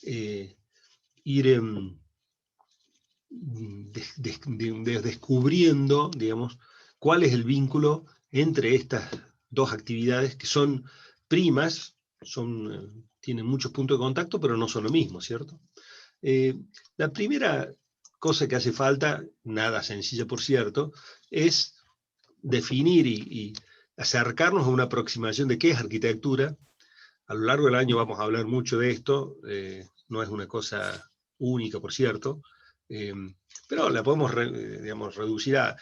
ir descubriendo, digamos, cuál es el vínculo entre estas dos actividades que son primas, tienen muchos puntos de contacto, pero no son lo mismo, ¿cierto? La primera cosa que hace falta, nada sencilla por cierto, es definir y acercarnos a una aproximación de qué es arquitectura. A lo largo del año vamos a hablar mucho de esto, no es una cosa única, por cierto, pero la podemos digamos, reducir a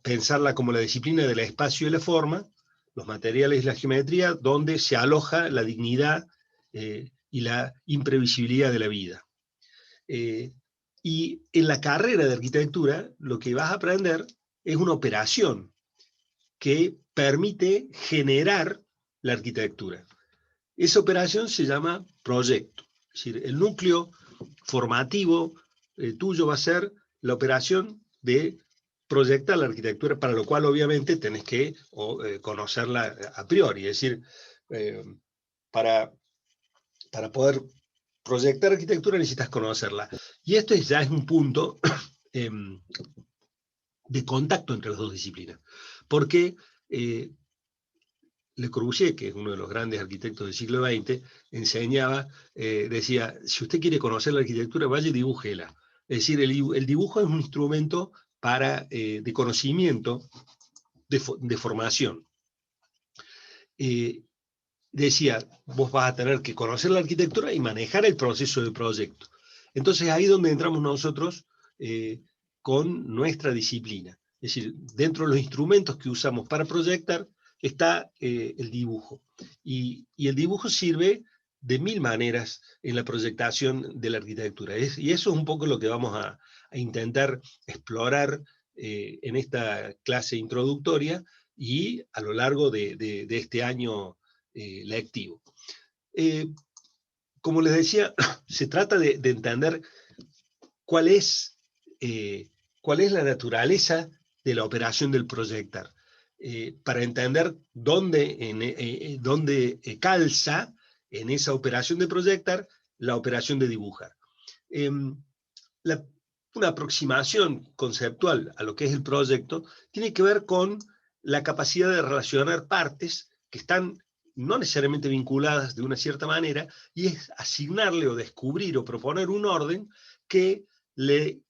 pensarla como la disciplina del espacio y la forma, los materiales y la geometría, donde se aloja la dignidad y la imprevisibilidad de la vida. Y en la carrera de arquitectura, lo que vas a aprender es una operación que permite generar la arquitectura. Esa operación se llama proyecto. Es decir, el núcleo formativo tuyo va a ser la operación de proyectar la arquitectura, para lo cual obviamente tenés que conocerla a priori. Es decir, para poder proyectar arquitectura necesitas conocerla. Y esto ya es un punto de contacto entre las dos disciplinas. Porque Le Corbusier, que es uno de los grandes arquitectos del siglo XX, enseñaba, decía, si usted quiere conocer la arquitectura, vaya y dibújela. Es decir, el dibujo es un instrumento de conocimiento, de formación. Decía, vos vas a tener que conocer la arquitectura y manejar el proceso de proyecto. Entonces ahí es donde entramos nosotros con nuestra disciplina. Es decir, dentro de los instrumentos que usamos para proyectar está el dibujo. Y el dibujo sirve de mil maneras en la proyectación de la arquitectura. Y eso es un poco lo que vamos a intentar explorar en esta clase introductoria y a lo largo de este año lectivo. Como les decía, se trata de entender cuál es la naturaleza de la operación del proyectar, para entender dónde calza en esa operación de proyectar la operación de dibujar. Una aproximación conceptual a lo que es el proyecto tiene que ver con la capacidad de relacionar partes que están no necesariamente vinculadas de una cierta manera, y es asignarle o descubrir o proponer un orden que le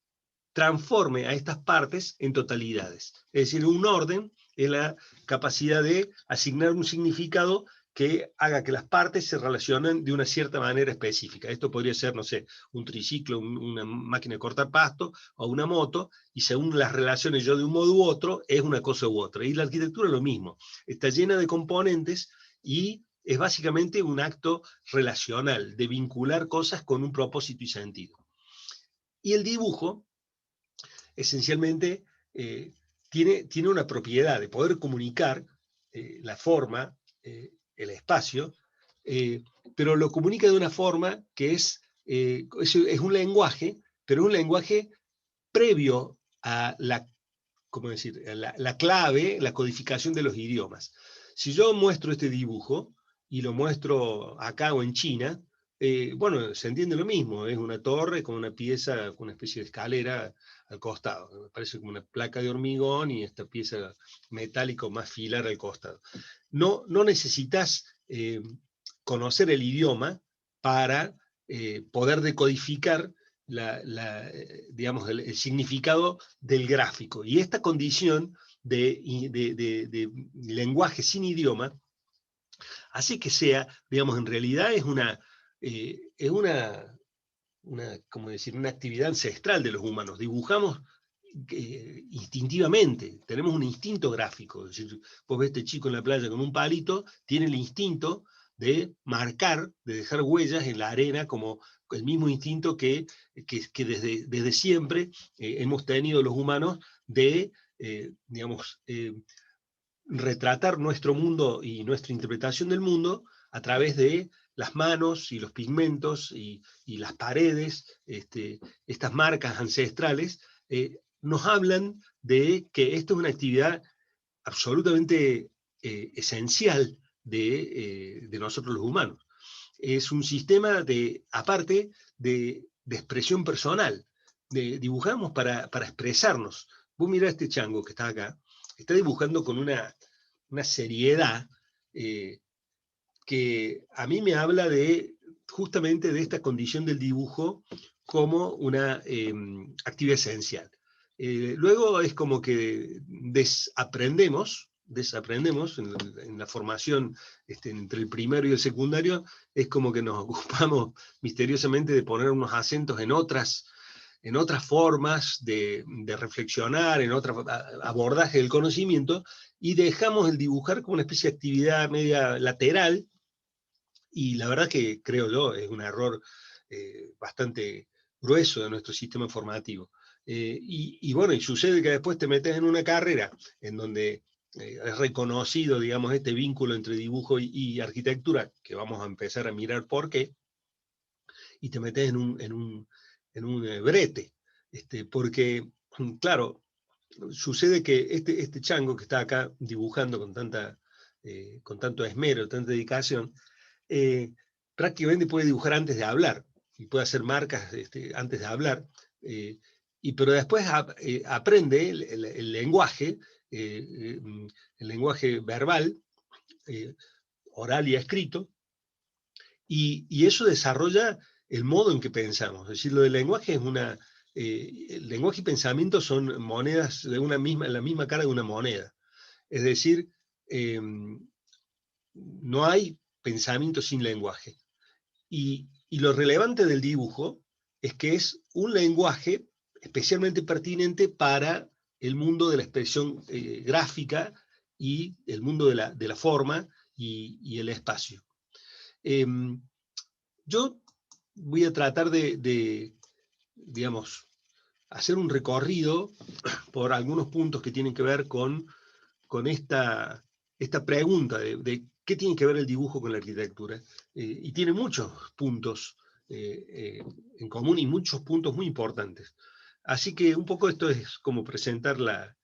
transforme a estas partes en totalidades. Es decir, un orden es la capacidad de asignar un significado que haga que las partes se relacionen de una cierta manera específica. Esto podría ser, no sé, un triciclo, una máquina de cortar pasto o una moto, y según las relaciones yo de un modo u otro, es una cosa u otra. Y la arquitectura es lo mismo, está llena de componentes y es básicamente un acto relacional, de vincular cosas con un propósito y sentido. Y el dibujo, esencialmente, tiene una propiedad de poder comunicar la forma, el espacio, pero lo comunica de una forma que es un lenguaje, pero un lenguaje previo a la clave, la codificación de los idiomas. Si yo muestro este dibujo y lo muestro acá o en China, bueno, se entiende lo mismo, es una torre con una pieza, con una especie de escalera al costado. Me parece como una placa de hormigón y esta pieza metálica más filar al costado. No necesitas conocer el idioma para poder decodificar digamos, el significado del gráfico. Y esta condición de lenguaje sin idioma hace que sea, digamos, en realidad es ¿cómo decir? Una actividad ancestral de los humanos. Dibujamos instintivamente, tenemos un instinto gráfico. Es decir, vos ves este chico en la playa con un palito, tiene el instinto de marcar, de dejar huellas en la arena, como el mismo instinto que desde siempre hemos tenido los humanos de, digamos, retratar nuestro mundo y nuestra interpretación del mundo a través de las manos y los pigmentos y las paredes, estas marcas ancestrales, nos hablan de que esto es una actividad absolutamente esencial de nosotros los humanos. es un sistema aparte de expresión personal. Dibujamos para expresarnos. Vos mirá este chango que está acá, está dibujando con una seriedad que a mí me habla justamente de esta condición del dibujo como una actividad esencial. Luego es como que desaprendemos en la formación entre el primero y el secundario, es como que nos ocupamos misteriosamente de poner unos acentos en otras formas de reflexionar, en otro abordaje del conocimiento, y dejamos el dibujar como una especie de actividad media lateral, y la verdad que, creo yo, es un error bastante grueso de nuestro sistema formativo. Y bueno, y sucede que después te metes en una carrera en donde es reconocido, digamos, este vínculo entre dibujo y arquitectura, que vamos a empezar a mirar por qué, y te metes en un brete, porque, claro, sucede que este chango que está acá dibujando con tanto esmero, tanta dedicación, prácticamente puede dibujar antes de hablar, y puede hacer marcas antes de hablar, pero después aprende el lenguaje, el lenguaje verbal, oral y escrito, y eso desarrolla el modo en que pensamos. Es decir, lo del lenguaje es el lenguaje y pensamiento son monedas de la misma cara de una moneda. Es decir, no hay pensamiento sin lenguaje. Y lo relevante del dibujo es que es un lenguaje especialmente pertinente para el mundo de la expresión gráfica y el mundo de la forma y el espacio. Yo voy a tratar digamos, hacer un recorrido por algunos puntos que tienen que ver con esta pregunta de qué tiene que ver el dibujo con la arquitectura. Y tiene muchos puntos en común y muchos puntos muy importantes. Así que un poco esto es como presentar la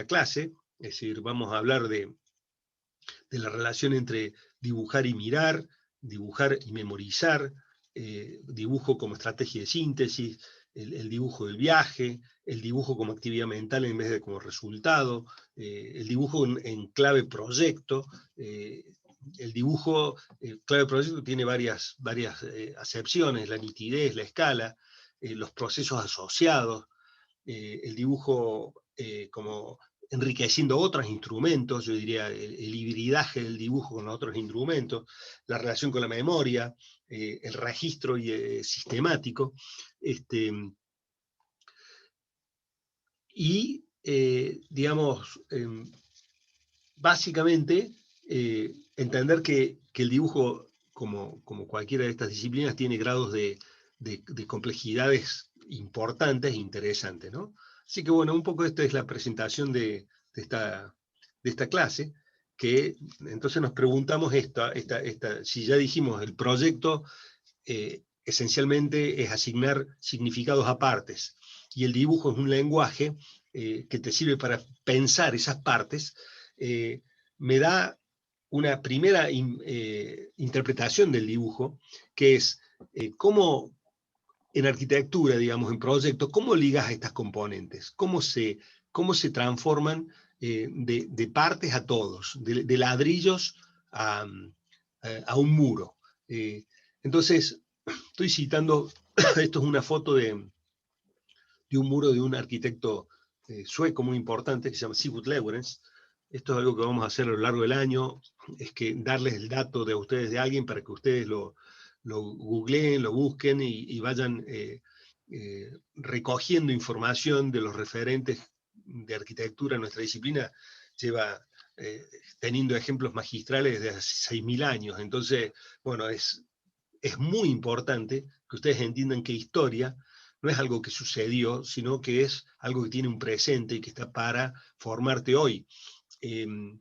clase, es decir, vamos a hablar de la relación entre dibujar y mirar, dibujar y memorizar, dibujo como estrategia de síntesis, el dibujo del viaje, el dibujo como actividad mental en vez de como resultado, el dibujo en clave proyecto. El dibujo clave proyecto tiene varias acepciones: la nitidez, la escala, los procesos asociados, el dibujo como enriqueciendo otros instrumentos, yo diría el hibridaje del dibujo con otros instrumentos, la relación con la memoria, el registro sistemático, digamos, básicamente entender que el dibujo, como cualquiera de estas disciplinas, tiene grados de complejidades importantes e interesantes, ¿no? Así que bueno, un poco esta es la presentación de esta clase, que entonces nos preguntamos si ya dijimos, el proyecto esencialmente es asignar significados a partes, y el dibujo es un lenguaje que te sirve para pensar esas partes. Me da una primera interpretación del dibujo, que es cómo en arquitectura, digamos, en proyectos, cómo ligas a estas componentes, cómo se transforman de partes a todos, de ladrillos a un muro. Entonces, estoy citando, esto es una foto de un muro de un arquitecto sueco muy importante que se llama Sigurd Lewerentz. Esto es algo que vamos a hacer a lo largo del año, es que darles el dato de ustedes de alguien para que ustedes lo googleen, lo busquen y vayan recogiendo información de los referentes de arquitectura. Nuestra disciplina lleva teniendo ejemplos magistrales de hace 6.000 años. Entonces, bueno, es muy importante que ustedes entiendan que historia no es algo que sucedió, sino que es algo que tiene un presente y que está para formarte hoy. El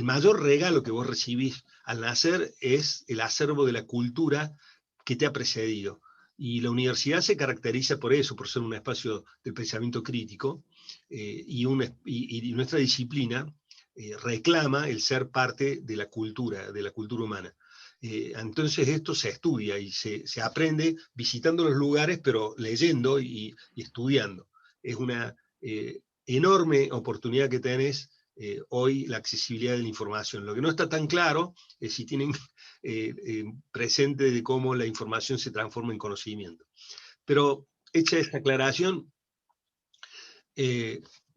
mayor regalo que vos recibís al nacer es el acervo de la cultura que te ha precedido. Y la universidad se caracteriza por eso, por ser un espacio del pensamiento crítico, y nuestra disciplina reclama el ser parte de la cultura humana. Entonces esto se estudia y se aprende visitando los lugares, pero leyendo y estudiando. Es una enorme oportunidad que tenés hoy, la accesibilidad de la información. Lo que no está tan claro es si tienen presente de cómo la información se transforma en conocimiento. Pero hecha esta aclaración,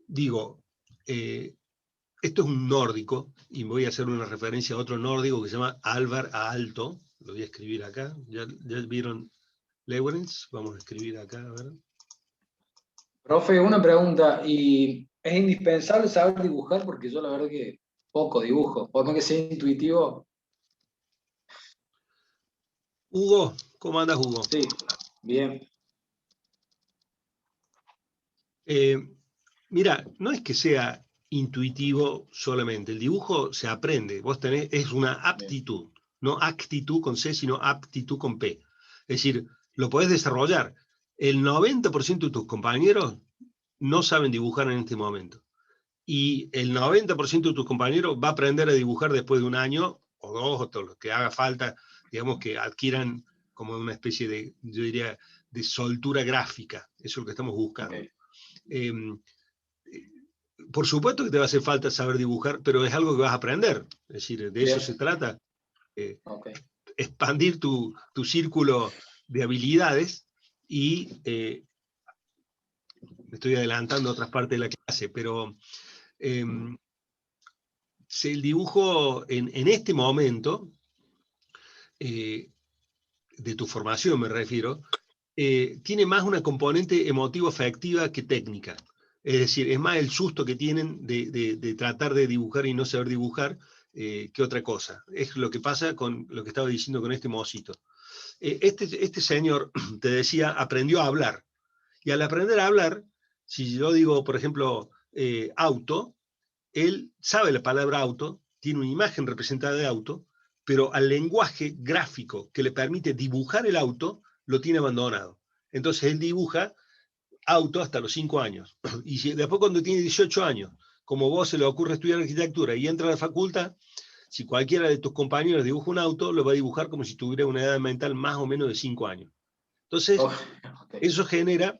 digo, esto es un nórdico, y voy a hacer una referencia a otro nórdico que se llama Alvar Aalto. Lo voy a escribir acá. ¿Ya vieron Lewrens? Vamos a escribir acá, a ver. Profe, una pregunta, ¿y es indispensable saber dibujar? Porque yo la verdad que poco dibujo, por más que sea intuitivo. Hugo, ¿cómo andas, Hugo? Sí, bien. Mira, no es que sea intuitivo solamente, el dibujo se aprende, vos tenés, es una aptitud, no actitud con C, sino aptitud con P. Es decir, lo podés desarrollar. El 90% de tus compañeros no saben dibujar en este momento. Y el 90% de tus compañeros va a aprender a dibujar después de un año, o dos, o todo lo que haga falta, digamos, que adquieran como una especie de, yo diría, de soltura gráfica. Eso es lo que estamos buscando. Por supuesto que te va a hacer falta saber dibujar, pero es algo que vas a aprender. Es decir, de eso se trata. Expandir tu círculo de habilidades y me estoy adelantando a otras partes de la clase, pero si el dibujo en este momento de tu formación, me refiero, tiene más una componente emotivo-afectiva que técnica. Es decir, es más el susto que tienen de tratar de dibujar y no saber dibujar que otra cosa. Es lo que pasa con lo que estaba diciendo con este mocito. Este señor, te decía, aprendió a hablar. Y al aprender a hablar, si yo digo, por ejemplo, auto, él sabe la palabra auto, tiene una imagen representada de auto, pero al lenguaje gráfico que le permite dibujar el auto, lo tiene abandonado. Entonces él dibuja auto hasta los 5 años. Y si, después cuando tiene 18 años, como vos se le ocurre estudiar arquitectura y entra a la facultad, si cualquiera de tus compañeros dibuja un auto, lo va a dibujar como si tuviera una edad mental más o menos de 5 años. Entonces, eso genera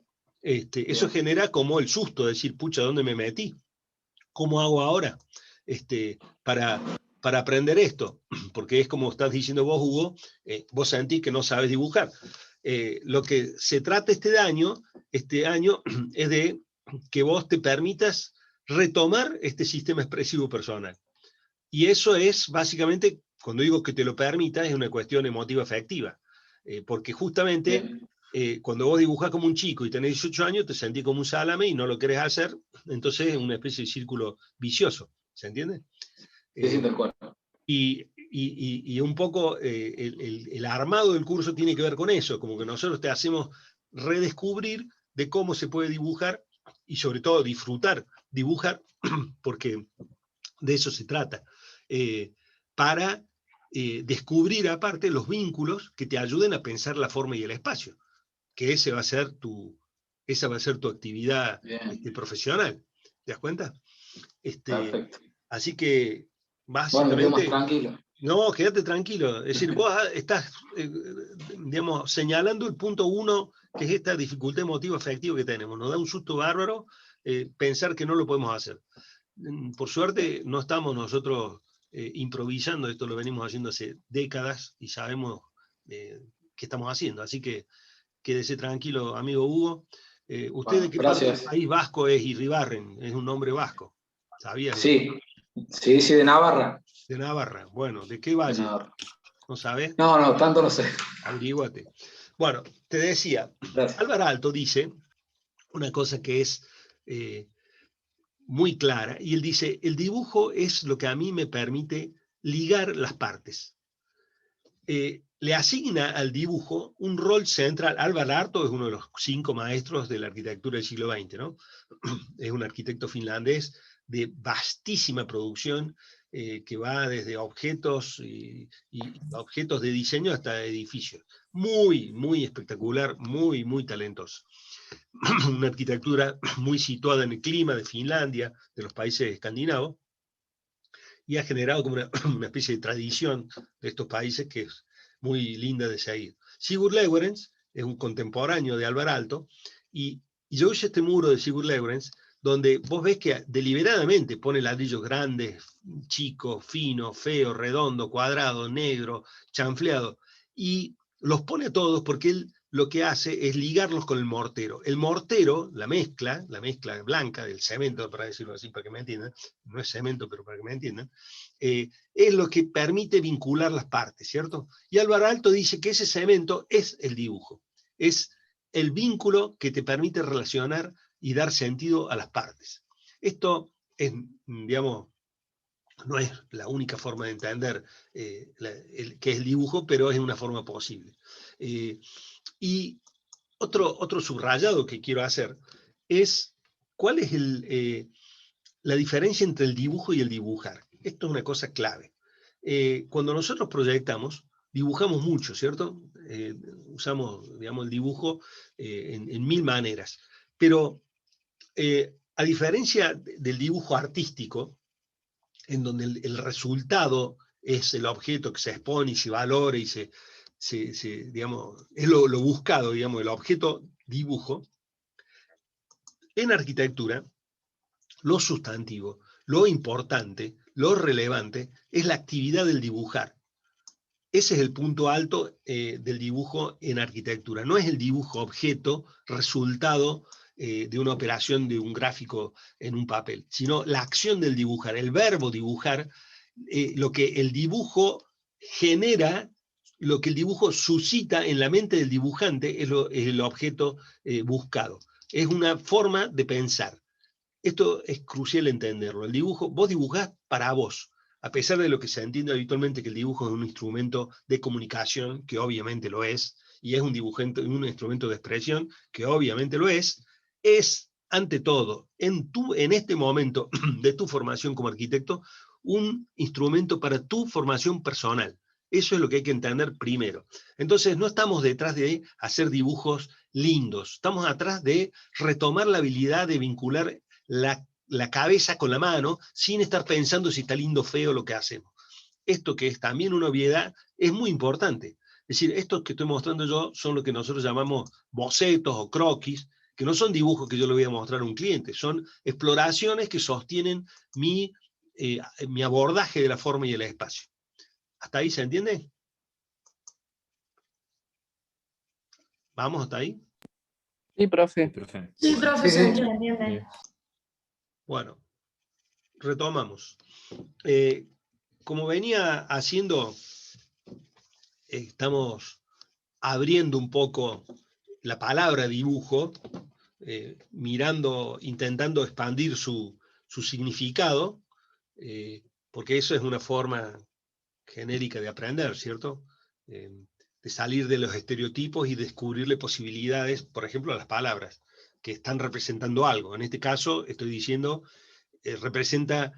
como el susto de decir, pucha, ¿dónde me metí? ¿Cómo hago ahora para aprender esto? Porque es como estás diciendo vos, Hugo, vos sentís que no sabes dibujar. Lo que se trata este año es de que vos te permitas retomar este sistema expresivo personal. Y eso es básicamente, cuando digo que te lo permita, es una cuestión emotiva afectiva. Porque justamente cuando vos dibujás como un chico y tenés 18 años, te sentís como un salame y no lo querés hacer, entonces es una especie de círculo vicioso. ¿Se entiende? Sí, tal cual. Y un poco el armado del curso tiene que ver con eso, como que nosotros te hacemos redescubrir de cómo se puede dibujar y sobre todo disfrutar dibujar, porque de eso se trata, para descubrir aparte los vínculos que te ayuden a pensar la forma y el espacio, que esa va a ser tu actividad profesional. ¿Te das cuenta? Perfecto. Así que Bueno, me quedo más básicamente... tranquilo. No, quédate tranquilo. Es decir, vos estás, digamos, señalando el punto 1, que es esta dificultad emotiva afectiva que tenemos. Nos da un susto bárbaro pensar que no lo podemos hacer. Por suerte, no estamos nosotros improvisando, esto lo venimos haciendo hace décadas y sabemos qué estamos haciendo. Así que quédese tranquilo, amigo Hugo. ¿Usted de qué parte del País Vasco es? Irribarren, es un nombre vasco. ¿Sabías eso? Sí, de Navarra. De Navarra. Bueno, ¿de qué valle? ¿No sabes? No, tanto no sé. Averíguate. Bueno, te decía, Álvaro Aalto dice una cosa que es muy clara, y él dice, el dibujo es lo que a mí me permite ligar las partes. Le asigna al dibujo un rol central. Álvaro Aalto es uno de los 5 maestros de la arquitectura del siglo XX, ¿no? Es un arquitecto finlandés de vastísima producción, que va desde objetos y objetos de diseño hasta edificios. Muy, muy espectacular, muy, muy talentoso. Una arquitectura muy situada en el clima de Finlandia, de los países escandinavos, y ha generado como una especie de tradición de estos países que es muy linda de seguir. Sigurd Lewerens es un contemporáneo de Alvar Aalto, y yo hice este muro de Sigurd Lewerens, donde vos ves que deliberadamente pone ladrillos grandes, chicos, finos, feos, redondos, cuadrados, negros, chanfleados, y los pone todos porque él lo que hace es ligarlos con el mortero. El mortero, la mezcla blanca del cemento, para decirlo así, para que me entiendan, no es cemento, pero para que me entiendan, es lo que permite vincular las partes, ¿cierto? Y Alvar Aalto dice que ese cemento es el dibujo, es el vínculo que te permite relacionar y dar sentido a las partes. Esto es, digamos, no es la única forma de entender qué es el dibujo, pero es una forma posible. Y otro subrayado que quiero hacer es cuál es la diferencia entre el dibujo y el dibujar. Esto es una cosa clave. Cuando nosotros proyectamos, dibujamos mucho, ¿cierto? Usamos, digamos, el dibujo en mil maneras. Pero a diferencia del dibujo artístico, en donde el resultado es el objeto que se expone y se valora y digamos, es lo buscado, digamos, el objeto dibujo, en arquitectura, lo sustantivo, lo importante, lo relevante, es la actividad del dibujar. Ese es el punto alto del dibujo en arquitectura. No es el dibujo objeto, resultado de una operación de un gráfico en un papel, sino la acción del dibujar, el verbo dibujar, lo que el dibujo genera, lo que el dibujo suscita en la mente del dibujante es el objeto buscado. Es una forma de pensar. Esto es crucial entenderlo. El dibujo, vos dibujás para vos, a pesar de lo que se entiende habitualmente que el dibujo es un instrumento de comunicación, que obviamente lo es, y es un instrumento de expresión, que obviamente lo es ante todo, en este momento de tu formación como arquitecto, un instrumento para tu formación personal. Eso es lo que hay que entender primero. Entonces, no estamos detrás de hacer dibujos lindos, estamos atrás de retomar la habilidad de vincular la cabeza con la mano, sin estar pensando si está lindo o feo lo que hacemos. Esto, que es también una obviedad, es muy importante. Es decir, estos que estoy mostrando yo son lo que nosotros llamamos bocetos o croquis, que no son dibujos que yo le voy a mostrar a un cliente, son exploraciones que sostienen mi abordaje de la forma y el espacio. ¿Hasta ahí se entiende? ¿Vamos hasta ahí? Sí, profe. Sí, profe, se entiende. Bueno, retomamos. Como venía haciendo, estamos abriendo un poco la palabra dibujo, mirando, intentando expandir su significado, porque eso es una forma genérica de aprender, ¿cierto? De salir de los estereotipos y descubrirle posibilidades, por ejemplo, a las palabras, que están representando algo. En este caso, estoy diciendo, representa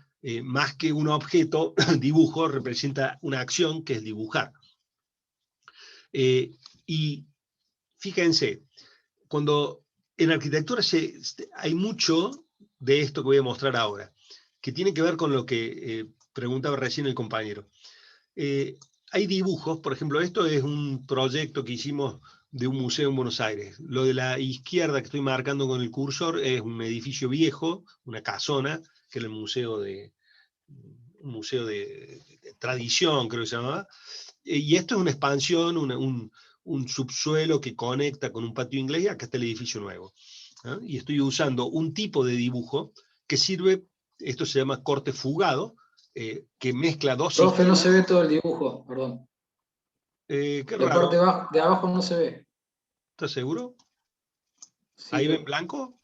más que un objeto, dibujo, representa una acción que es dibujar. Y fíjense, cuando en arquitectura hay mucho de esto que voy a mostrar ahora, que tiene que ver con lo que preguntaba recién el compañero. Hay dibujos, por ejemplo, esto es un proyecto que hicimos de un museo en Buenos Aires. Lo de la izquierda que estoy marcando con el cursor es un edificio viejo, una casona, que era el museo de tradición, creo que se llamaba. Y esto es una expansión, un subsuelo que conecta con un patio inglés, y acá está el edificio nuevo. ¿Ah? Y estoy usando un tipo de dibujo que sirve, esto se llama corte fugado, que mezcla dos Profe, sistemas. no se ve todo el dibujo, perdón. Qué La raro. parte de abajo no se ve. ¿Estás seguro? Sí, ¿Ahí ven blanco?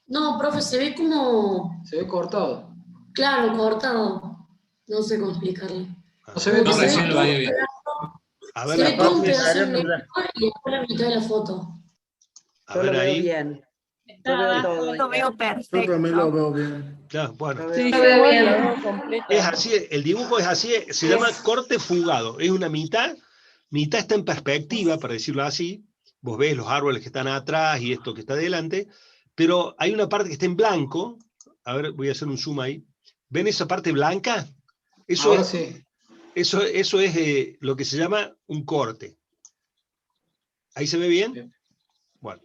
No, profe, se ve como, se ve cortado. claro, cortado. No sé cómo explicarle. No se ve Como todo que el se ve dibujo. todo un pedazo, A ver se la ve todo un parte. pedazo en negro y después la mitad de la foto. A Yo ver lo veo ahí. bien. Yo veo todo. Lo veo perfecto. Yo también lo veo bien. Claro, bueno. Sí, Lo yo veo igual bien. la veo completa. Es así, el dibujo es así, se llama corte fugado. Es una mitad está en perspectiva, para decirlo así. Vos ves los árboles que están atrás y esto que está delante, pero hay una parte que está en blanco. A ver, voy a hacer un zoom ahí. ¿Ven esa parte blanca? Eso Ahora es, sí. eso es lo que se llama un corte. ¿Ahí se ve bien? Bien. Bueno.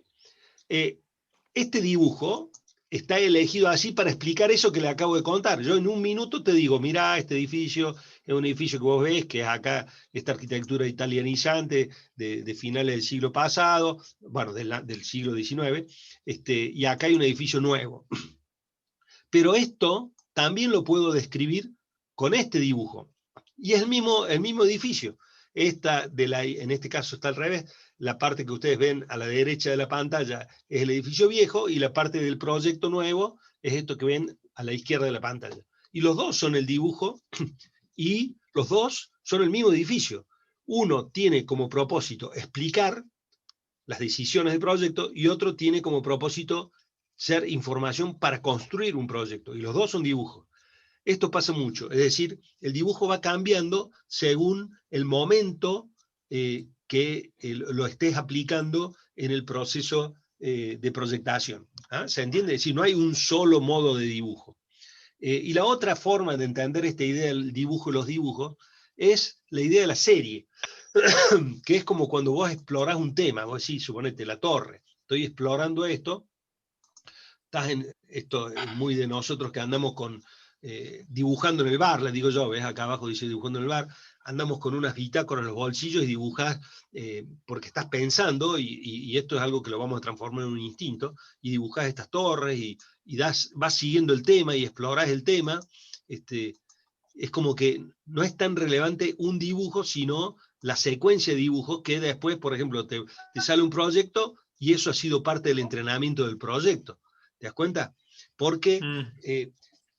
Este dibujo está elegido así para explicar eso que le acabo de contar. Yo en un minuto te digo, mirá, este edificio es un edificio que vos ves, que es acá esta arquitectura italianizante de finales del siglo pasado, bueno, del siglo XIX, y acá hay un edificio nuevo. Pero esto también lo puedo describir con este dibujo. Y es el mismo edificio. En este caso está al revés, la parte que ustedes ven a la derecha de la pantalla es el edificio viejo y la parte del proyecto nuevo es esto que ven a la izquierda de la pantalla. Y los dos son el dibujo y los dos son el mismo edificio. Uno tiene como propósito explicar las decisiones del proyecto y otro tiene como propósito ser información para construir un proyecto. Y los dos son dibujos. Esto pasa mucho, es decir, el dibujo va cambiando según el momento que lo estés aplicando en el proceso de proyectación. ¿Ah? ¿Se entiende? Es decir, no hay un solo modo de dibujo. Y la otra forma de entender esta idea del dibujo y los dibujos es la idea de la serie, que es como cuando vos explorás un tema, vos decís, suponete, la torre, estoy explorando esto, esto es muy de nosotros que andamos dibujando en el bar, le digo yo, ves acá abajo dice dibujando en el bar, andamos con unas bitácoras en los bolsillos y dibujás porque estás pensando, y esto es algo que lo vamos a transformar en un instinto, y dibujás estas torres y vas siguiendo el tema y explorás el tema. Es como que no es tan relevante un dibujo, sino la secuencia de dibujos que después, por ejemplo, te sale un proyecto y eso ha sido parte del entrenamiento del proyecto. ¿Te das cuenta? Porque,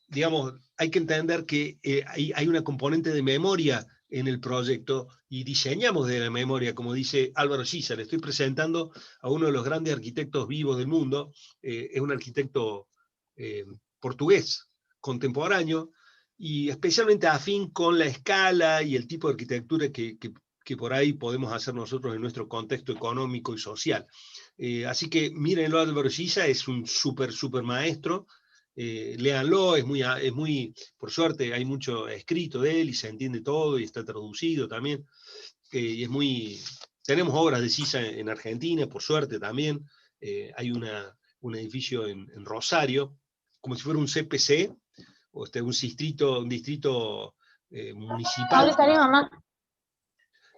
digamos, hay que entender que hay una componente de memoria en el proyecto y diseñamos de la memoria, como dice Álvaro Siza. Le estoy presentando a uno de los grandes arquitectos vivos del mundo, es un arquitecto portugués contemporáneo y especialmente afín con la escala y el tipo de arquitectura que por ahí podemos hacer nosotros en nuestro contexto económico y social. Así que mírenlo, Álvaro Siza es un súper maestro, léanlo, es muy, por suerte hay mucho escrito de él y se entiende todo y está traducido también, y es muy, tenemos obras de Siza en Argentina, por suerte también, hay un edificio en Rosario, como si fuera un CPC, o un distrito municipal. Mamá.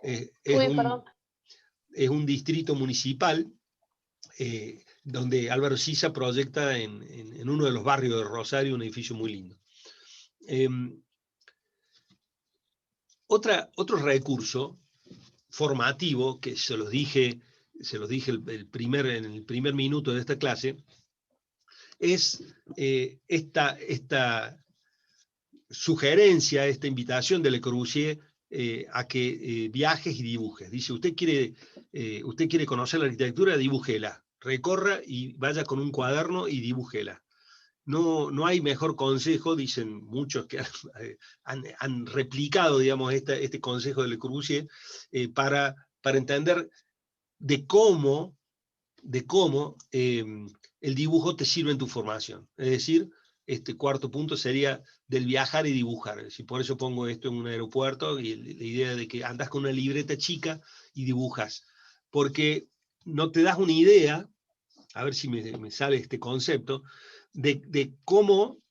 Es un distrito municipal donde Álvaro Siza proyecta en uno de los barrios de Rosario un edificio muy lindo. Otro recurso formativo que se los dije en el primer minuto de esta clase es esta sugerencia, esta invitación de Le Corbusier a que viajes y dibujes. Dice, usted quiere conocer la arquitectura, dibújela. Recorra y vaya con un cuaderno y dibújela. No hay mejor consejo, dicen muchos que han replicado, digamos, este consejo de Le Corbusier para entender de cómo el dibujo te sirve en tu formación. Es decir, este cuarto punto sería del viajar y dibujar. Es decir, por eso pongo esto en un aeropuerto y la idea de que andas con una libreta chica y dibujas. Porque no te das una idea, a ver si me sale este concepto, de cómo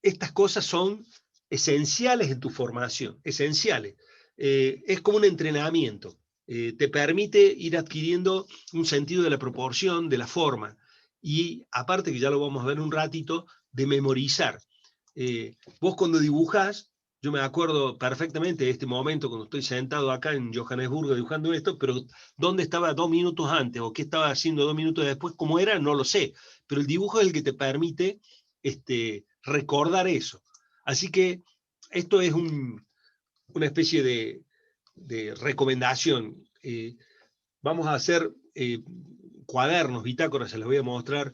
estas cosas son esenciales en tu formación, esenciales. Es como un entrenamiento. Te permite ir adquiriendo un sentido de la proporción, de la forma, y aparte, que ya lo vamos a ver un ratito, de memorizar. Vos cuando dibujás, yo me acuerdo perfectamente de este momento cuando estoy sentado acá en Johannesburgo dibujando esto, pero dónde estaba 2 minutos antes o qué estaba haciendo 2 minutos después, cómo era, no lo sé. Pero el dibujo es el que te permite recordar eso. Así que esto es una especie de recomendación. Vamos a hacer cuadernos, bitácoras, se los voy a mostrar.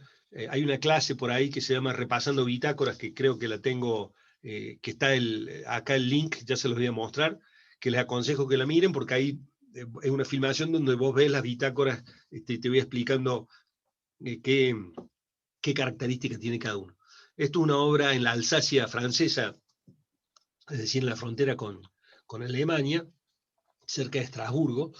Hay una clase por ahí que se llama Repasando Bitácoras, que creo que la tengo, que está acá el link, ya se los voy a mostrar, que les aconsejo que la miren, porque ahí es una filmación donde vos ves las bitácoras, te voy explicando qué características tiene cada uno. Esto es una obra en la Alsacia francesa, es decir, en la frontera con Alemania, cerca de Estrasburgo.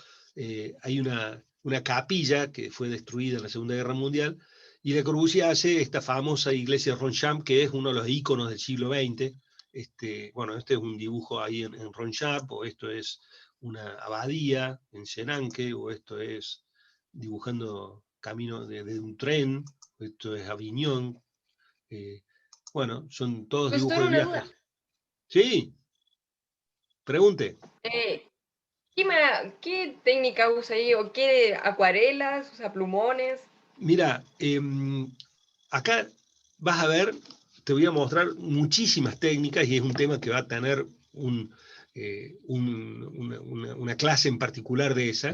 Hay una capilla que fue destruida en la Segunda Guerra Mundial, y Le Corbusier hace esta famosa iglesia de Ronchamp, que es uno de los íconos del siglo XX. Bueno, este es un dibujo ahí en Ronchamp, o esto es una abadía en Senanque, o esto es dibujando camino de un tren, o esto es Aviñón. Bueno, son todos Profesor, dibujos de una viajes. duda. Sí, pregunte. ¿Qué técnica usa ahí? ¿O qué acuarelas? ¿Usa plumones? Mira, acá vas a ver, te voy a mostrar muchísimas técnicas, y es un tema que va a tener una clase en particular de esa.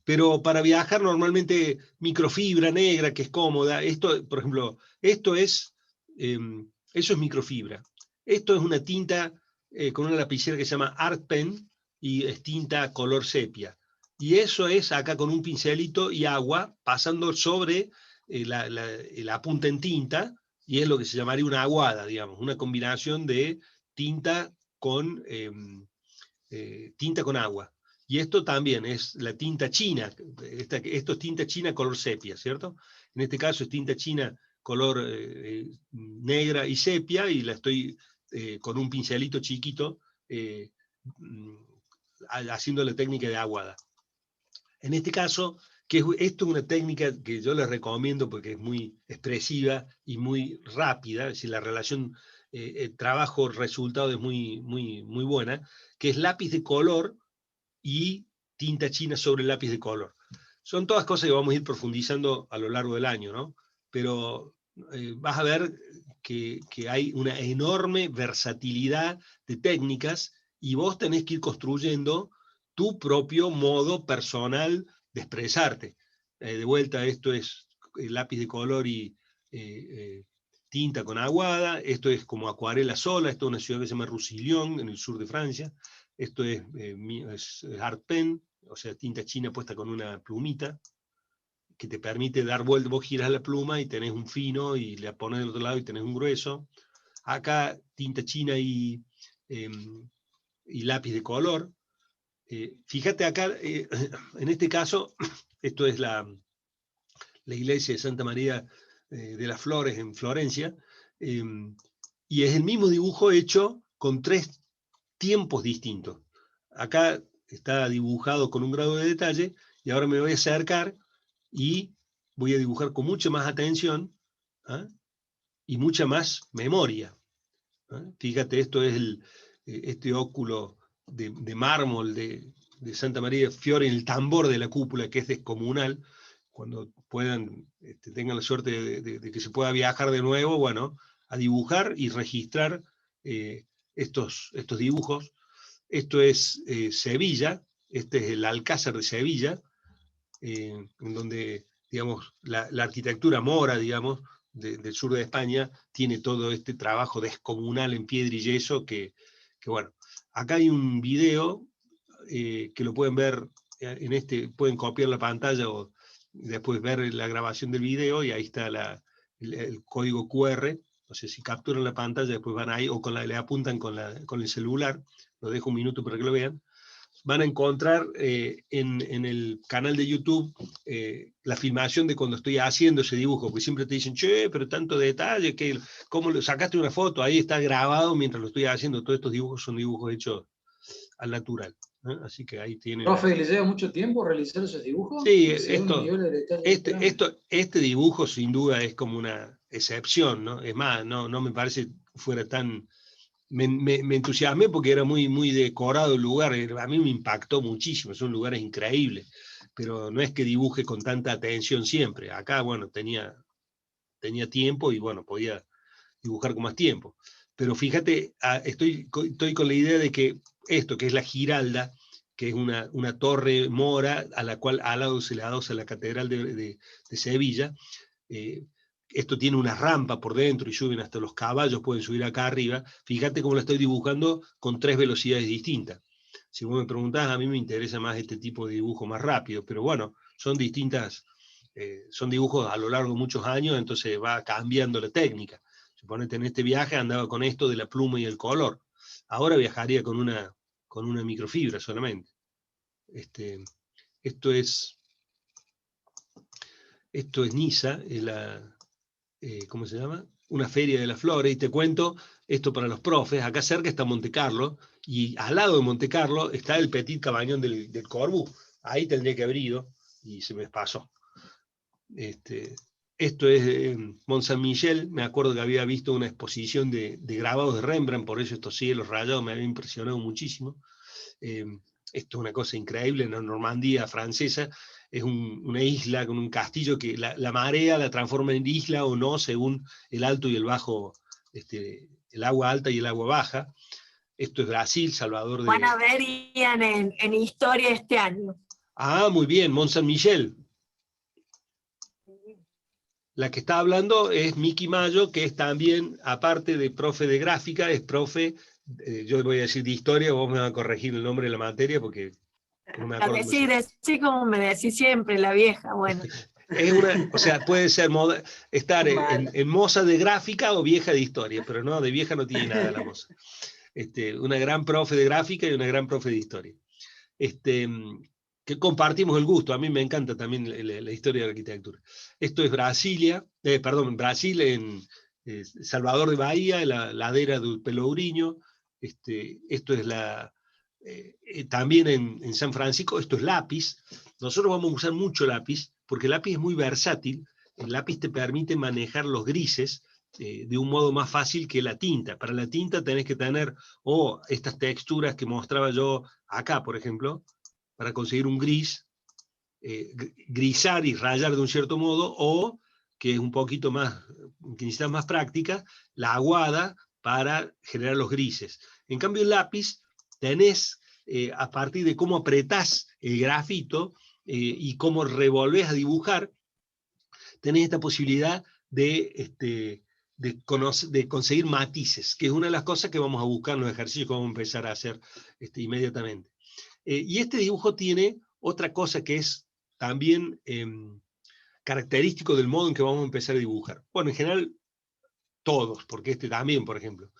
Pero para viajar normalmente microfibra negra, que es cómoda. Esto, por ejemplo, eso es microfibra. Esto es una tinta con una lapicera que se llama Art Pen, y es tinta color sepia. Y eso es acá con un pincelito y agua, pasando sobre la punta en tinta, y es lo que se llamaría una aguada, digamos, una combinación de tinta con agua. Y esto también es la tinta china. Esto es tinta china color sepia, ¿cierto? En este caso es tinta china color negra y sepia, y la estoy con un pincelito chiquito haciendo la técnica de aguada. En este caso, esto es una técnica que yo les recomiendo porque es muy expresiva y muy rápida, es decir, la relación trabajo-resultado es muy, muy, muy buena, que es lápiz de color y tinta china sobre el lápiz de color. Son todas cosas que vamos a ir profundizando a lo largo del año, ¿no? Pero vas a ver que hay una enorme versatilidad de técnicas, y vos tenés que ir construyendo tu propio modo personal de expresarte. De vuelta, esto es lápiz de color y tinta con aguada. Esto es como acuarela sola. Esto es una ciudad que se llama Roussillon, en el sur de Francia. Esto es Art Pen, o sea, tinta china puesta con una plumita, que te permite dar vuelta. Vos girás la pluma y tenés un fino, y la pones del otro lado y tenés un grueso. Acá tinta china y lápiz de color. Fíjate acá, en este caso, esto es la iglesia de Santa María de las Flores en Florencia, y es el mismo dibujo hecho con 3 tiempos distintos. Acá está dibujado con un grado de detalle, y ahora me voy a acercar y voy a dibujar con mucha más atención, ¿eh? Y mucha más memoria. Fíjate, esto es este óculo de mármol de Santa María de Fiore en el tambor de la cúpula, que es descomunal. Cuando puedan, tengan la suerte de que se pueda viajar de nuevo, bueno, a dibujar y registrar estos dibujos. Esto es Sevilla, este es el Alcázar de Sevilla, en donde, digamos, la arquitectura mora, digamos, del sur de España, tiene todo este trabajo descomunal en piedra y yeso, que bueno, acá hay un video que lo pueden ver pueden copiar la pantalla o después ver la grabación del video, y ahí está el código QR. No sé si capturan la pantalla, después van ahí, o le apuntan con el celular. Lo dejo un minuto para que lo vean. Van a encontrar en el canal de YouTube la filmación de cuando estoy haciendo ese dibujo, porque siempre te dicen, che, pero tanto detalle, ¿cómo lo sacaste una foto? Ahí está grabado mientras lo estoy haciendo. Todos estos dibujos son dibujos hechos al natural, ¿eh? Así que ahí tienen. Profe, ¿le lleva mucho tiempo realizar esos dibujos? Sí, este dibujo sin duda es como una excepción, ¿no? Es más, no me parece fuera tan... Me entusiasmé porque era muy, muy decorado el lugar. A mí me impactó muchísimo, son lugares increíbles, pero no es que dibuje con tanta atención siempre. Acá, bueno, tenía tiempo, y bueno, podía dibujar con más tiempo. Pero fíjate, estoy con la idea de que esto, que es la Giralda, que es una torre mora a la cual al lado se le adosa la Catedral de Sevilla. Esto tiene una rampa por dentro y suben hasta los caballos, pueden subir acá arriba. Fíjate cómo la estoy dibujando con 3 velocidades distintas. Si vos me preguntás, a mí me interesa más este tipo de dibujo más rápido, pero bueno, son distintas, son dibujos a lo largo de muchos años, entonces va cambiando la técnica. Suponete, en este viaje andaba con esto de la pluma y el color. Ahora viajaría con una microfibra solamente. Esto es Niza, ¿cómo se llama? Una feria de las flores, y te cuento esto para los profes. Acá cerca está Monte Carlo, y al lado de Monte Carlo está el Petit Cabañón del Corbu. Ahí tendría que haber ido, y se me pasó. Esto es Mont Saint-Michel. Me acuerdo que había visto una exposición de grabados de Rembrandt, por eso estos cielos rayados me habían impresionado muchísimo. Esto es una cosa increíble, en la Normandía francesa. Es una isla con un castillo que la marea la transforma en isla o no, según el alto y el bajo, el agua alta y el agua baja. Esto es Brasil, Salvador de... Van a ver Ian en historia este año. Ah, muy bien, Mont Saint-Michel. La que está hablando es Miki Mayo, que es también, aparte de profe de gráfica, es profe, yo voy a decir de historia, vos me vas a corregir el nombre de la materia, porque no me acuerdo. Decí como me decís siempre, la vieja, bueno. O sea, puede ser estar en moza de gráfica o vieja de historia, pero no, de vieja no tiene nada la moza. Una gran profe de gráfica y una gran profe de historia. Que compartimos el gusto. A mí me encanta también la historia de la arquitectura. Esto es Brasil, en Salvador de Bahía, en la ladera del Pelourinho. Esto es también en San Francisco. Esto es lápiz. Nosotros vamos a usar mucho lápiz, porque el lápiz es muy versátil. El lápiz te permite manejar los grises de un modo más fácil que la tinta. Para la tinta tenés que tener estas texturas que mostraba yo acá, por ejemplo, para conseguir un gris, grisar y rayar de un cierto modo, o, que es un poquito más, que necesitas más práctica, la aguada para generar los grises. En cambio el lápiz tenés, a partir de cómo apretás el grafito y cómo revolvés a dibujar, tenés esta posibilidad de conseguir matices, que es una de las cosas que vamos a buscar en los ejercicios que vamos a empezar a hacer inmediatamente. Y este dibujo tiene otra cosa que es también característico del modo en que vamos a empezar a dibujar. Bueno, en general, todos, porque este también, por ejemplo.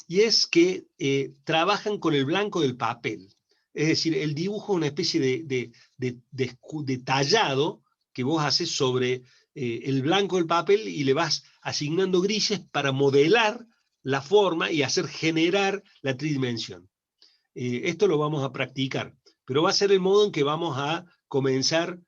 Y es que trabajan con el blanco del papel. Es decir, el dibujo es una especie de tallado que vos haces sobre el blanco del papel y le vas asignando grises para modelar la forma y hacer generar la tridimensión. Esto lo vamos a practicar, pero va a ser el modo en que vamos a comenzar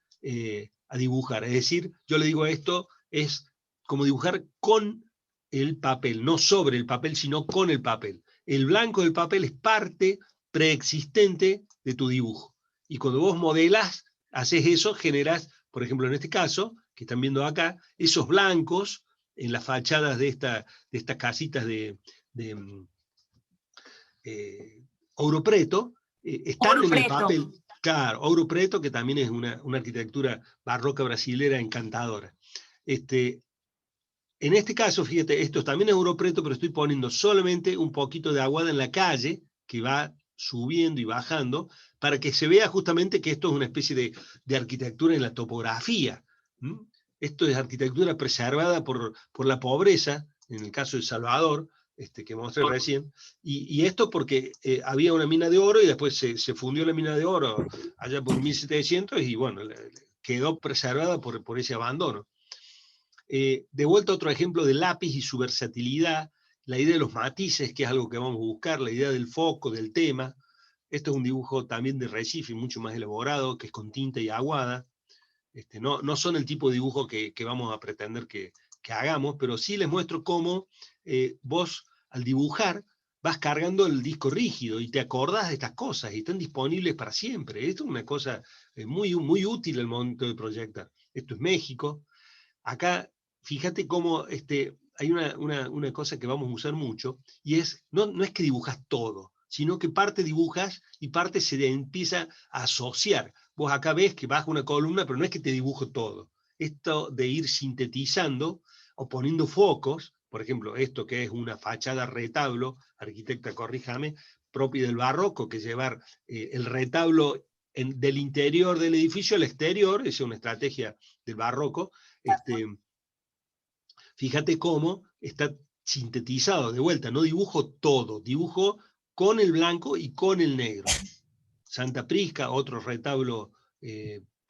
a dibujar. Es decir, yo le digo a esto, es como dibujar con el papel, no sobre el papel, sino con el papel. El blanco del papel es parte preexistente de tu dibujo. Y cuando vos modelás, haces eso, generás, por ejemplo, en este caso, que están viendo acá, esos blancos en las fachadas de estas casitas de Ouro Preto, están en el papel. Claro, Ouro Preto, que también es una arquitectura barroca brasilera encantadora. En este caso, fíjate, esto también es Ouro Preto, pero estoy poniendo solamente un poquito de aguada en la calle, que va subiendo y bajando, para que se vea justamente que esto es una especie de arquitectura en la topografía. Esto es arquitectura preservada por la pobreza, en el caso de Salvador, que mostré recién, y esto porque había una mina de oro y después se fundió la mina de oro allá por 1700 y bueno, quedó preservada por ese abandono. De vuelta a otro ejemplo de lápiz y su versatilidad, la idea de los matices, que es algo que vamos a buscar, la idea del foco, del tema. Esto es un dibujo también de Recife, mucho más elaborado, que es con tinta y aguada. No son el tipo de dibujo que vamos a pretender que hagamos, pero sí les muestro cómo vos al dibujar vas cargando el disco rígido y te acordás de estas cosas y están disponibles para siempre. Esto es una cosa muy, muy útil al momento de proyectar. Esto es México. Acá, fíjate cómo hay una cosa que vamos a usar mucho, y es, no es que dibujas todo, sino que parte dibujas y parte se empieza a asociar. Vos acá ves que baja una columna, pero no es que te dibujo todo. Esto de ir sintetizando o poniendo focos, por ejemplo, esto que es una fachada retablo, arquitecta, corríjame, propia del barroco, que es llevar el retablo del interior del edificio al exterior, esa es una estrategia del barroco. Fíjate cómo está sintetizado, de vuelta, no dibujo todo, dibujo con el blanco y con el negro. Santa Prisca, otro retablo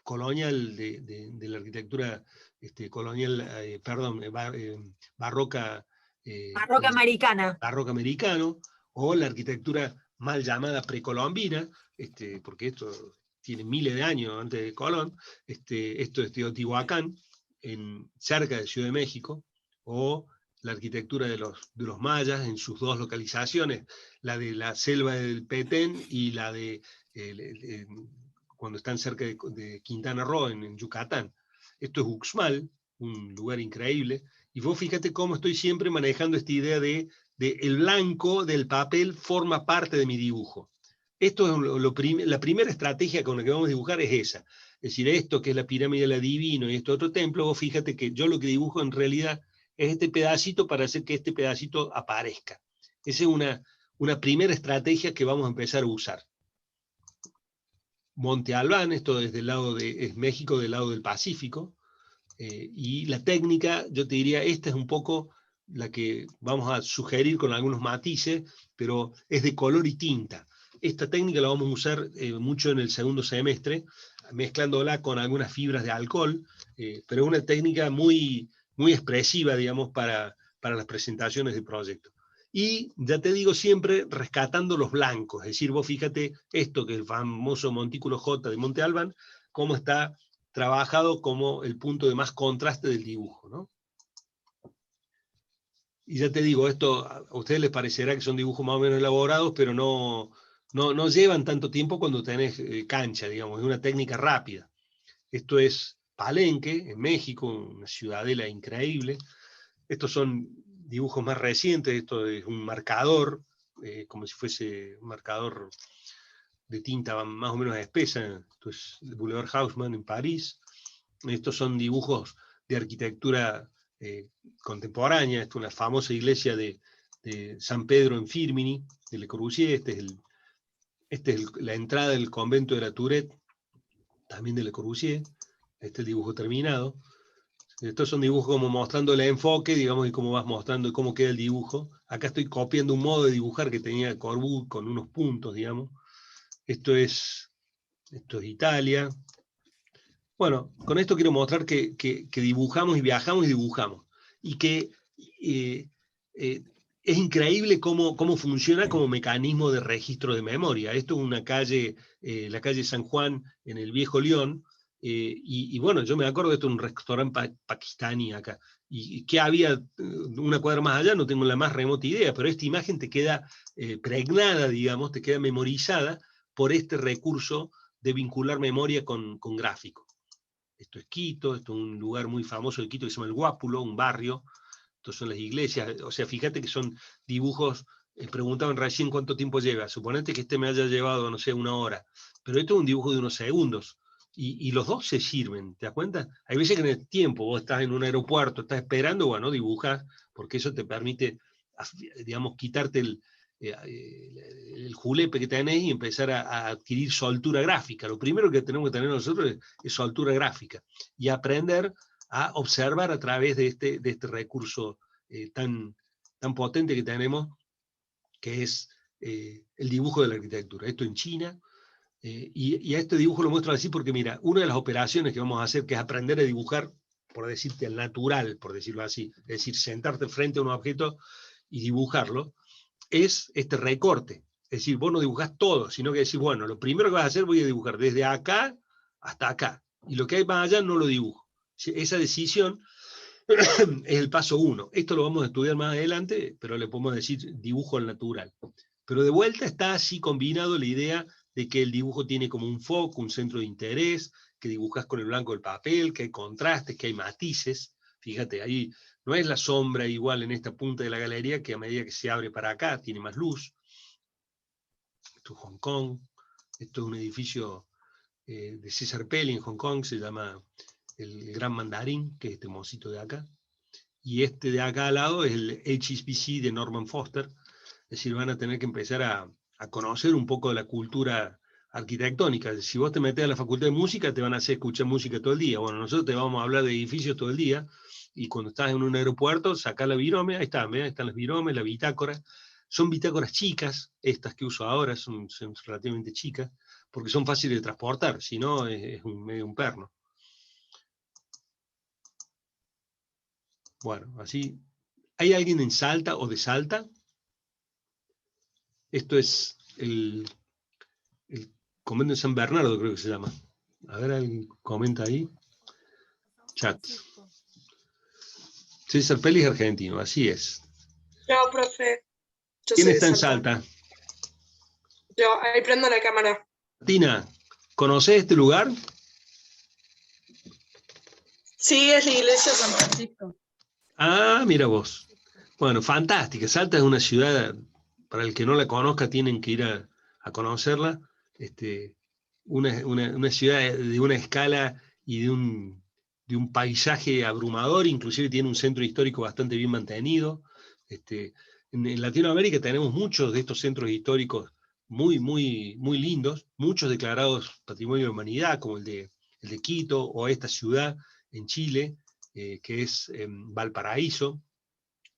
colonial de la arquitectura colonial, barroca. Barroca americana. Barroco americano, o la arquitectura mal llamada precolombina, porque esto tiene miles de años antes de Colón, esto es Teotihuacán, cerca de Ciudad de México, o la arquitectura de los mayas en sus dos localizaciones, la de la selva del Petén y la de cuando están cerca de Quintana Roo, en Yucatán. Esto es Uxmal, un lugar increíble, y vos fíjate cómo estoy siempre manejando esta idea de el blanco del papel forma parte de mi dibujo. Esto es la primera estrategia con la que vamos a dibujar es esa. Es decir, esto que es la pirámide del adivino y este otro templo, vos fíjate que yo lo que dibujo en realidad es este pedacito para hacer que este pedacito aparezca. Esa es una primera estrategia que vamos a empezar a usar. Monte Albán, esto es es México del lado del Pacífico, y la técnica, yo te diría, esta es un poco la que vamos a sugerir con algunos matices, pero es de color y tinta. Esta técnica la vamos a usar mucho en el segundo semestre, mezclándola con algunas fibras de alcohol, pero es una técnica muy, muy expresiva, digamos, para las presentaciones de proyecto. Y ya te digo siempre, rescatando los blancos, es decir, vos fíjate esto, que es el famoso montículo J de Monte Albán, cómo está trabajado como el punto de más contraste del dibujo, ¿no? Y ya te digo, esto a ustedes les parecerá que son dibujos más o menos elaborados, pero no llevan tanto tiempo cuando tenés cancha, digamos, es una técnica rápida. Esto es Palenque, en México, una ciudadela increíble. Estos son dibujos más recientes, esto es un marcador, como si fuese un marcador de tinta más o menos espesa. Esto es el Boulevard Haussmann en París. Estos son dibujos de arquitectura contemporánea. Esto es una famosa iglesia de San Pedro en Firmini, de Le Corbusier. Esta es la entrada del convento de la Tourette, también de Le Corbusier. Este es el dibujo terminado. Estos son dibujos como mostrando el enfoque, digamos, y cómo vas mostrando cómo queda el dibujo. Acá estoy copiando un modo de dibujar que tenía Corbu con unos puntos, digamos. Esto es Italia. Bueno, con esto quiero mostrar que dibujamos y viajamos y dibujamos. Y que es increíble cómo funciona como mecanismo de registro de memoria. Esto es una calle, la calle San Juan, en el Viejo León. Y bueno, yo me acuerdo de esto en un restaurante pakistaní acá. Y que había una cuadra más allá, no tengo la más remota idea, pero esta imagen te queda pregnada, digamos, te queda memorizada por este recurso de vincular memoria con gráfico. Esto es Quito, esto es un lugar muy famoso de Quito que se llama El Guápulo, un barrio. Estos son las iglesias, o sea, fíjate que son dibujos, preguntaban recién cuánto tiempo lleva, suponete que este me haya llevado, no sé, 1 hora, pero esto es un dibujo de unos segundos, y los dos se sirven, ¿te das cuenta? Hay veces que en el tiempo vos estás en un aeropuerto, estás esperando, bueno, dibujas, porque eso te permite, digamos, quitarte el julepe que tenés y empezar a adquirir soltura gráfica. Lo primero que tenemos que tener nosotros es soltura gráfica, y aprender a observar a través de este recurso tan potente que tenemos, que es el dibujo de la arquitectura. Esto en China, y a este dibujo lo muestro así porque, mira, una de las operaciones que vamos a hacer, que es aprender a dibujar, por decirte, al natural, por decirlo así, es decir, sentarte frente a un objeto y dibujarlo, es este recorte. Es decir, vos no dibujás todo, sino que decís, bueno, lo primero que vas a hacer, voy a dibujar desde acá hasta acá, y lo que hay más allá no lo dibujo. Esa decisión es el paso 1. Esto lo vamos a estudiar más adelante, pero le podemos decir dibujo al natural. Pero de vuelta está así combinado la idea de que el dibujo tiene como un foco, un centro de interés, que dibujas con el blanco del papel, que hay contrastes, que hay matices. Fíjate, ahí no es la sombra igual en esta punta de la galería, que a medida que se abre para acá tiene más luz. Esto es Hong Kong. Esto es un edificio de César Pelli en Hong Kong, se llama el Gran Mandarín, que es este mocito de acá. Y este de acá al lado es el HSBC de Norman Foster. Es decir, van a tener que empezar a conocer un poco de la cultura arquitectónica. Si vos te metés a la facultad de música, te van a hacer escuchar música todo el día. Bueno, nosotros te vamos a hablar de edificios todo el día, y cuando estás en un aeropuerto, sacás la virome, ahí están las viromes, la bitácora. Son bitácoras chicas, estas que uso ahora son relativamente chicas, porque son fáciles de transportar, si no es medio un perno. Bueno, así. ¿Hay alguien en Salta o de Salta? Esto es el convento de San Bernardo, creo que se llama. A ver, alguien comenta ahí. Chat. César Peli es argentino, así es. Yo, profe. Yo ¿Quién soy de está en Salta. Salta? Yo, ahí prendo la cámara. Tina, ¿conocés este lugar? Sí, es la iglesia de San Francisco. Ah, mira vos. Bueno, fantástica. Salta es una ciudad, para el que no la conozca, tienen que ir a conocerla. Una ciudad de una escala y de un paisaje abrumador, inclusive tiene un centro histórico bastante bien mantenido. En Latinoamérica tenemos muchos de estos centros históricos muy, muy, muy lindos, muchos declarados Patrimonio de la Humanidad, como el de Quito, o esta ciudad en Chile, que es Valparaíso,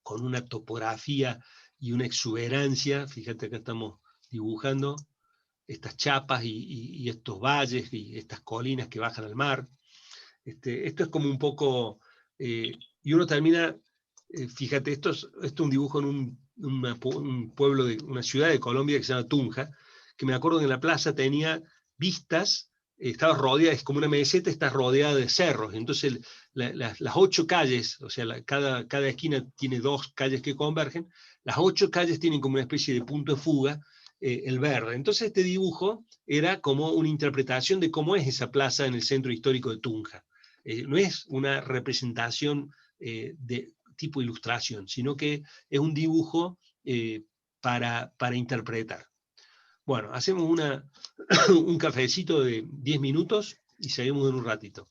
con una topografía y una exuberancia. Fíjate, acá estamos dibujando estas chapas y estos valles y estas colinas que bajan al mar. Esto es como un poco, y uno termina, fíjate, esto es un dibujo en un pueblo, una ciudad de Colombia que se llama Tunja, que me acuerdo que en la plaza tenía vistas, estaba rodeada, es como una meseta, está rodeada de cerros, entonces las 8 calles, o sea, cada esquina tiene 2 calles que convergen, las 8 calles tienen como una especie de punto de fuga, el verde. Entonces este dibujo era como una interpretación de cómo es esa plaza en el centro histórico de Tunja. No es una representación de tipo ilustración, sino que es un dibujo para interpretar. Bueno, hacemos un cafecito de 10 minutos y seguimos en un ratito.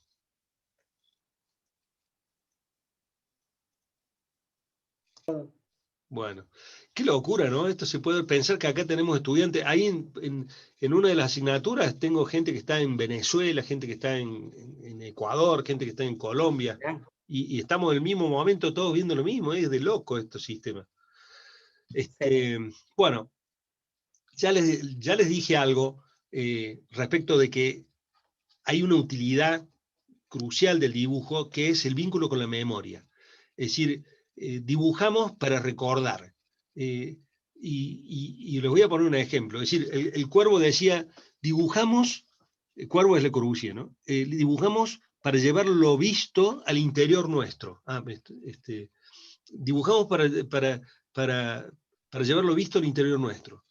Bueno, qué locura, ¿no? Esto se puede pensar que acá tenemos estudiantes. Ahí en una de las asignaturas tengo gente que está en Venezuela, gente que está en Ecuador, gente que está en Colombia. Y estamos en el mismo momento todos viendo lo mismo. Es de loco estos sistemas. Bueno, ya les dije algo respecto de que hay una utilidad crucial del dibujo, que es el vínculo con la memoria. Es decir, dibujamos para recordar. Y les voy a poner un ejemplo. Es decir, el Cuervo decía, dibujamos, el Cuervo es Le Corbusier, ¿no? Dibujamos para llevar lo visto al interior nuestro. Dibujamos para llevar lo visto al interior nuestro.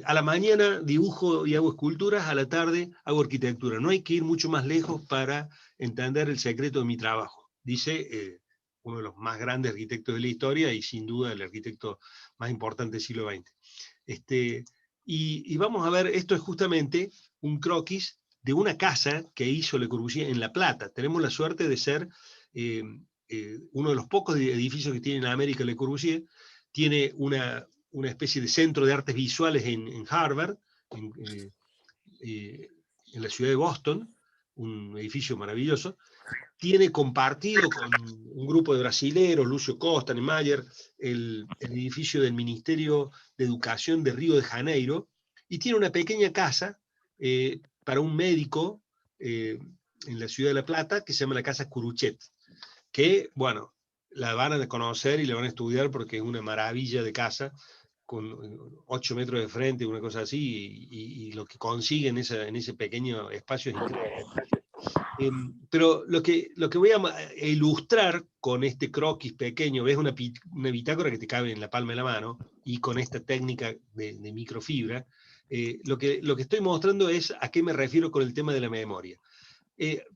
A la mañana dibujo y hago esculturas, a la tarde hago arquitectura. No hay que ir mucho más lejos para entender el secreto de mi trabajo, dice uno de los más grandes arquitectos de la historia y sin duda el arquitecto más importante del siglo XX. Y vamos a ver, esto es justamente un croquis de una casa que hizo Le Corbusier en La Plata. Tenemos la suerte de ser uno de los pocos edificios que tiene en América Le Corbusier. Tiene una especie de centro de artes visuales en Harvard, en la ciudad de Boston, un edificio maravilloso. Tiene compartido con un grupo de brasileros, Lucio Costa, Niemeyer, el edificio del Ministerio de Educación de Río de Janeiro, y tiene una pequeña casa para un médico en la ciudad de La Plata, que se llama la Casa Curuchet, que, bueno, la van a conocer y la van a estudiar porque es una maravilla de casa, con 8 metros de frente, una cosa así, y lo que consigue en ese pequeño espacio es increíble. Pero lo que voy a ilustrar con este croquis pequeño, ves una bitácora que te cabe en la palma de la mano, y con esta técnica de microfibra, lo que estoy mostrando es a qué me refiero con el tema de la memoria.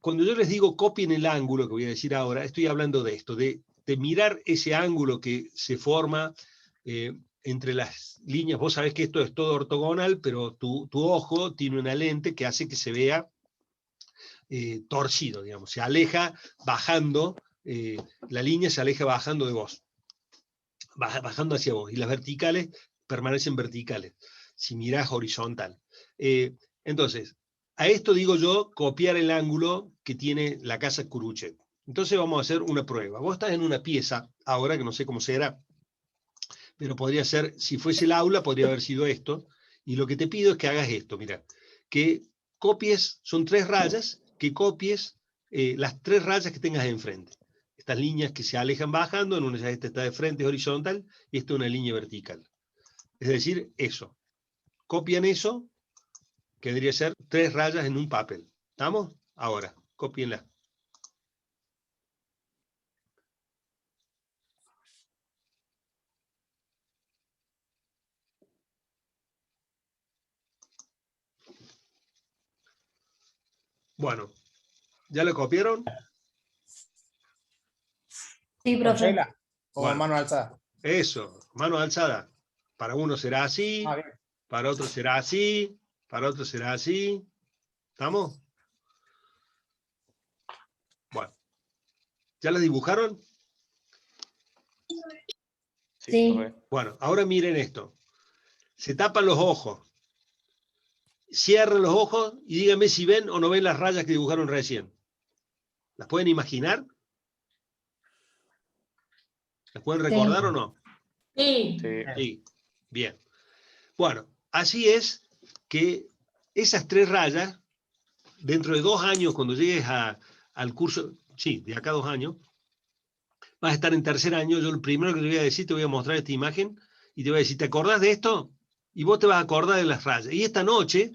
Cuando yo les digo copien el ángulo, que voy a decir ahora, estoy hablando de esto, de mirar ese ángulo que se forma entre las líneas. Vos sabés que esto es todo ortogonal, pero tu ojo tiene una lente que hace que se vea torcido, digamos, se aleja bajando, la línea se aleja bajando de vos, bajando hacia vos, y las verticales permanecen verticales, si mirás horizontal. Entonces, a esto digo yo, copiar el ángulo que tiene la casa Curuchet. Entonces vamos a hacer una prueba. Vos estás en una pieza, ahora que no sé cómo será, pero podría ser, si fuese el aula, podría haber sido esto, y lo que te pido es que hagas esto, mira, que copies, son 3 rayas, que copies las 3 rayas que tengas enfrente. Estas líneas que se alejan bajando, en una ya esta está de frente, es horizontal, y esta es una línea vertical. Es decir, eso. Copian eso, que debería ser 3 rayas en un papel. ¿Estamos? Ahora, copienla. Bueno, ¿ya lo copiaron? Sí, ¿Con profe. Sheila? ¿O Bueno. mano alzada? Eso, mano alzada. Para uno será así, Ah, bien. para otro será así, para otro será así. ¿Estamos? Bueno. ¿Ya las dibujaron? Sí. profe. Bueno, ahora miren esto. Se tapan los ojos. Cierren los ojos y díganme si ven o no ven las rayas que dibujaron recién. ¿Las pueden imaginar? ¿Las pueden recordar o no? Sí. Sí. Sí. Bien. Bueno, así es que esas 3 rayas, dentro de 2 años, cuando llegues al curso, sí, de acá a 2 años, vas a estar en tercer año. Yo lo primero que te voy a decir, te voy a mostrar esta imagen y te voy a decir, ¿te acordás de esto? Y vos te vas a acordar de las rayas. Y esta noche,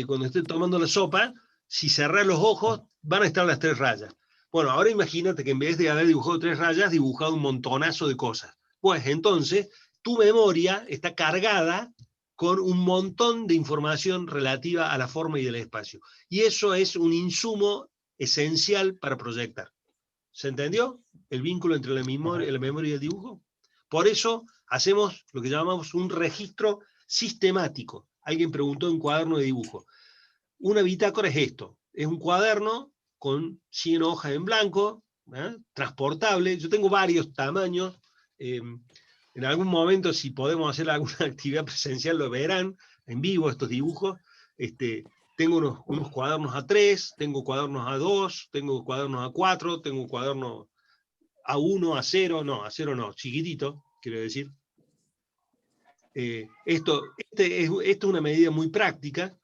cuando estés tomando la sopa, si cerrás los ojos, van a estar las 3 rayas. Bueno, ahora imagínate que en vez de haber dibujado 3 rayas, dibujado un montonazo de cosas. Pues entonces, tu memoria está cargada con un montón de información relativa a la forma y al espacio. Y eso es un insumo esencial para proyectar. ¿Se entendió? El vínculo entre la memoria y el dibujo. Por eso hacemos lo que llamamos un registro sistemático. Alguien preguntó en cuaderno de dibujo. Una bitácora es esto. Es un cuaderno con 100 hojas en blanco, transportable. Yo tengo varios tamaños. En algún momento, si podemos hacer alguna actividad presencial, lo verán en vivo estos dibujos. Tengo unos cuadernos A3, tengo cuadernos A2, tengo cuadernos A4, tengo cuadernos A1, A0 no, chiquitito, quiero decir. Esto es una medida muy práctica.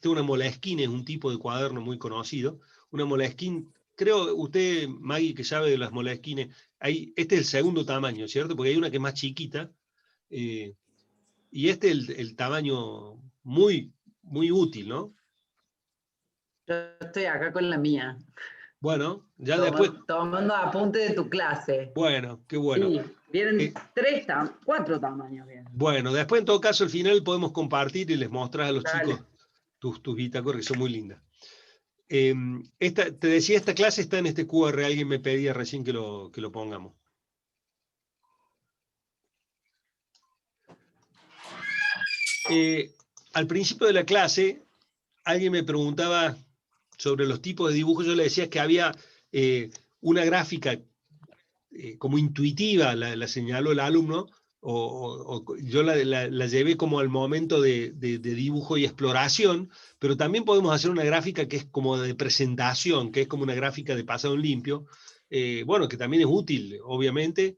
Una Moleskine es un tipo de cuaderno muy conocido. Una Moleskine, creo usted, Maggie, que sabe de las Moleskine, este es el segundo tamaño, ¿cierto? Porque hay una que es más chiquita, y este es el tamaño muy, muy útil, ¿no? Yo estoy acá con la mía. Bueno, ya después... Tomando apunte de tu clase. Bueno, qué bueno. Sí, vienen 4 tamaños. Bien. Bueno, después en todo caso al final podemos compartir y les mostrás a los Dale. chicos tus bitácoras, que son muy lindas. Te decía, esta clase está en este QR, alguien me pedía recién que lo pongamos. Al principio de la clase, alguien me preguntaba sobre los tipos de dibujos. Yo le decía que había una gráfica como intuitiva, la señaló el alumno, yo la llevé como al momento de dibujo y exploración, pero también podemos hacer una gráfica que es como de presentación, que es como una gráfica de pasado en limpio, bueno, que también es útil, obviamente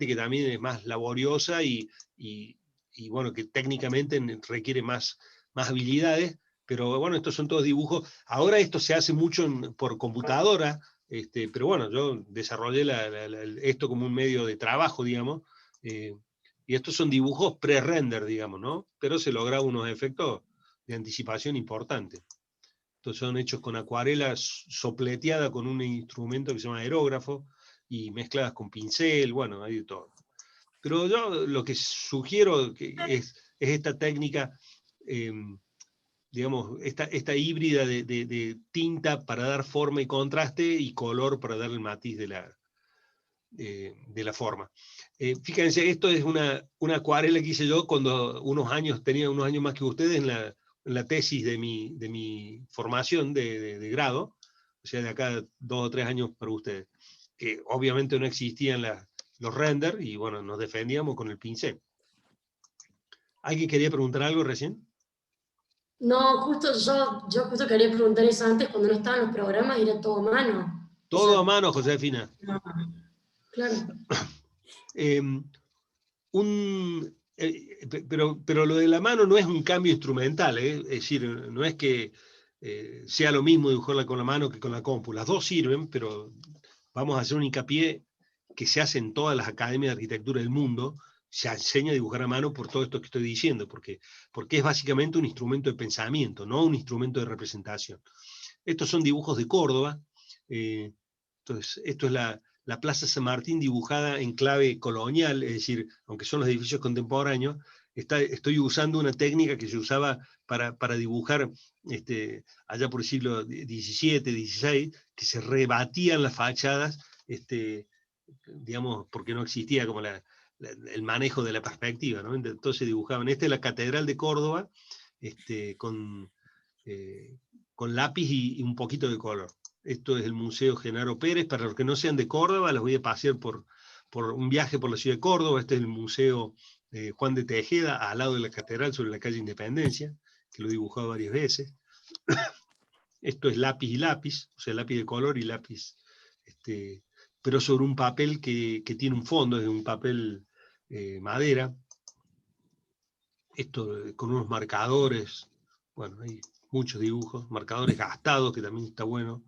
que también es más laboriosa y bueno, que técnicamente requiere más habilidades, pero bueno, estos son todos dibujos. Ahora esto se hace mucho por computadora, pero bueno, yo desarrollé esto como un medio de trabajo, digamos, y estos son dibujos pre-render, digamos, ¿no? Pero se logra unos efectos de anticipación importantes. Estos son hechos con acuarela sopleteada con un instrumento que se llama aerógrafo y mezcladas con pincel, bueno, hay de todo. Pero yo lo que sugiero es esta técnica, digamos, esta híbrida de tinta para dar forma y contraste y color para dar el matiz de la forma. Fíjense, esto es una acuarela que hice yo cuando tenía unos años más que ustedes en la tesis de mi formación de grado, o sea, de acá 2 o 3 años para ustedes, que obviamente no existían los renders y bueno, nos defendíamos con el pincel. ¿Alguien quería preguntar algo recién? No, justo yo justo quería preguntar eso antes, cuando no estaban los programas y era todo a mano. Todo a mano, Josefina. No, claro. Eh, pero lo de la mano no es un cambio instrumental, ¿eh? Es decir, no es que sea lo mismo dibujarla con la mano que con la compu. Las dos sirven, pero vamos a hacer un hincapié que se hace en todas las academias de arquitectura del mundo. Se enseña a dibujar a mano por todo esto que estoy diciendo, porque es básicamente un instrumento de pensamiento, no un instrumento de representación. Estos son dibujos de Córdoba. Entonces, esto es la Plaza San Martín dibujada en clave colonial, es decir, aunque son los edificios contemporáneos, estoy usando una técnica que se usaba para dibujar allá por el siglo XVII, XVI, que se rebatían las fachadas, digamos, porque no existía como el manejo de la perspectiva, ¿no? Entonces dibujaban. Esta es la Catedral de Córdoba, con lápiz y un poquito de color. Esto es el Museo Genaro Pérez. Para los que no sean de Córdoba, los voy a pasear por un viaje por la ciudad de Córdoba. Este es el Museo Juan de Tejeda, al lado de la Catedral, sobre la calle Independencia, que lo he dibujado varias veces. Esto es lápiz y lápiz, o sea, lápiz de color y lápiz, pero sobre un papel que tiene un fondo, es un papel madera. Esto con unos marcadores, bueno, hay muchos dibujos, marcadores gastados, que también está bueno.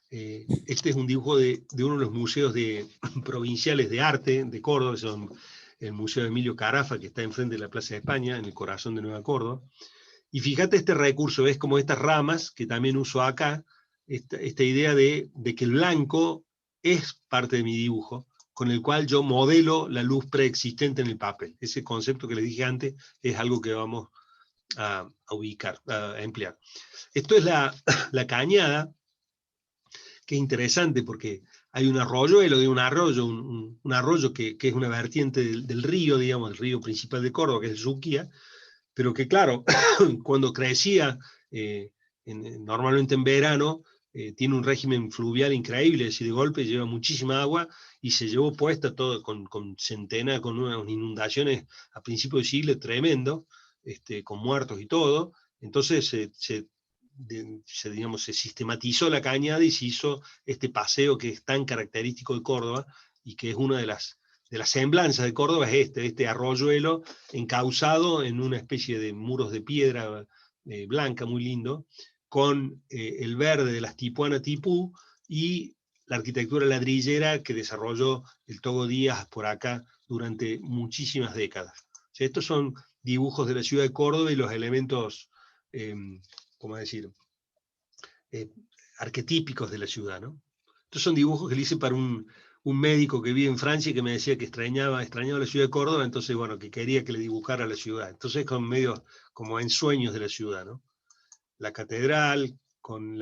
Este es un dibujo de uno de los museos provinciales de arte de Córdoba, que son el Museo Emilio Carafa, que está enfrente de la Plaza de España, en el corazón de Nueva Córdoba. Y fíjate este recurso, ves como estas ramas, que también uso acá, esta idea de que el blanco es parte de mi dibujo, con el cual yo modelo la luz preexistente en el papel. Ese concepto que les dije antes es algo que vamos a ubicar, a emplear. Esto es la cañada, que es interesante porque hay un arroyuelo de un arroyo, un arroyo que es una vertiente del río, digamos, el río principal de Córdoba, que es el Suquía, pero que claro, cuando crecía, normalmente en verano, tiene un régimen fluvial increíble, es decir, de golpe lleva muchísima agua y se llevó puesta todo con centenas, con unas inundaciones a principios del siglo tremendo, con muertos y todo. Entonces digamos, se sistematizó la cañada y se hizo este paseo que es tan característico de Córdoba y que es una de las semblanzas de Córdoba, es este arroyuelo encauzado en una especie de muros de piedra blanca muy lindo, con el verde de las Tipuana Tipú y la arquitectura ladrillera que desarrolló el Togo Díaz por acá durante muchísimas décadas. O sea, estos son dibujos de la ciudad de Córdoba y los elementos, ¿cómo decir?, arquetípicos de la ciudad, ¿no? Estos son dibujos que le hice para un médico que vive en Francia y que me decía que extrañaba la ciudad de Córdoba, entonces, bueno, que quería que le dibujara la ciudad. Entonces, con medio como ensueños de la ciudad, ¿no? La catedral, con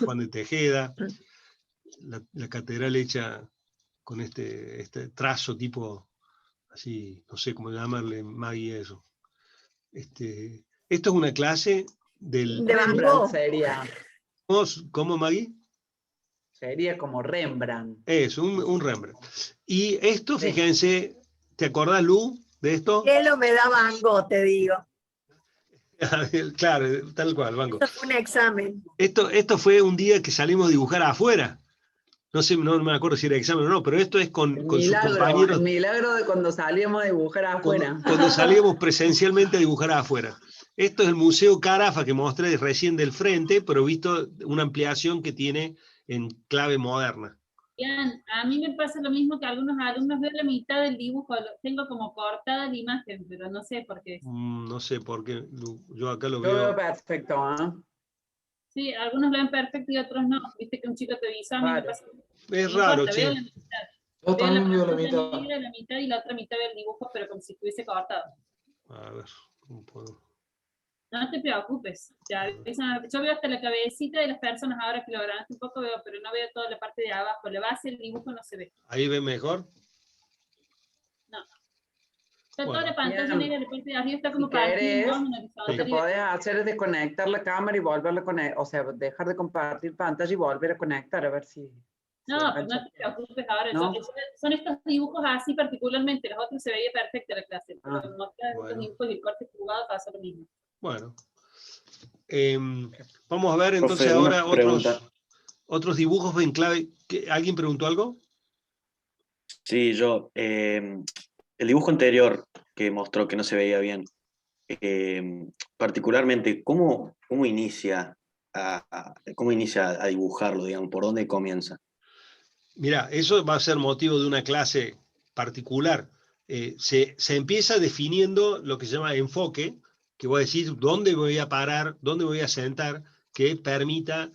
Juan de Tejeda, la catedral hecha con este trazo tipo, así, no sé cómo llamarle, Maggie, eso. Esto es una clase del... De Van Rembrandt Gogh. sería. ¿Cómo, Maggie? Sería como Rembrandt. Es un Rembrandt. Y esto, Sí. fíjense, ¿te acordás, Lu, de esto? Cielo me da Van Gogh, te digo. Claro, tal cual, Banco. Eso fue un examen. Esto fue un día que salimos a dibujar afuera. No sé, no me acuerdo si era examen o no, pero esto es con sus compañeros. El milagro de cuando salíamos a dibujar afuera. Cuando salíamos presencialmente a dibujar afuera. Esto es el Museo Carafa que mostré recién del frente, pero visto una ampliación que tiene en clave moderna. Bien, a mí me pasa lo mismo que a algunos alumnos, veo la mitad del dibujo, tengo como cortada la imagen, pero no sé por qué. No sé por qué, yo acá lo Yo veo veo. perfecto, ¿eh? Sí, algunos lo ven perfecto y otros no. Viste que un chico te avisa, a mí me Claro. pasa. Es No raro, importa, che. veo la mitad. Yo Veo la también veo la pantalla mitad. negra, la mitad y la otra mitad veo el dibujo, pero como si estuviese cortado. A ver, ¿cómo puedo? No te preocupes. Yo veo hasta la cabecita de las personas ahora que lo agranaste un poco, veo, pero no veo toda la parte de abajo. La base del dibujo no se ve. ¿Ahí ve mejor? No. Está Bueno, toda la pantalla bien. negra, la parte de arriba está como Si partida, querés, ¿no? Minimizado. lo que podés hacer es desconectar la cámara y volverla a conectar, o sea, dejar de compartir pantalla y volver a conectar, a ver si... No, si pero no te preocupes ahora. ¿No? Son estos dibujos así particularmente. Los otros se veía perfecta la clase. Pero mostrar bueno. estos dibujos y el corte jugado pasa lo mismo. Bueno. Vamos a ver entonces Profe, una ahora otros. pregunta. Otros dibujos en clave. ¿Alguien preguntó algo? Sí, yo. El dibujo anterior que mostró que no se veía bien, particularmente, ¿cómo inicia cómo inicia a dibujarlo, digamos? ¿Por dónde comienza? Mira, eso va a ser motivo de una clase particular. Se empieza definiendo lo que se llama enfoque, que voy a decir dónde voy a parar, dónde voy a sentar, que permita,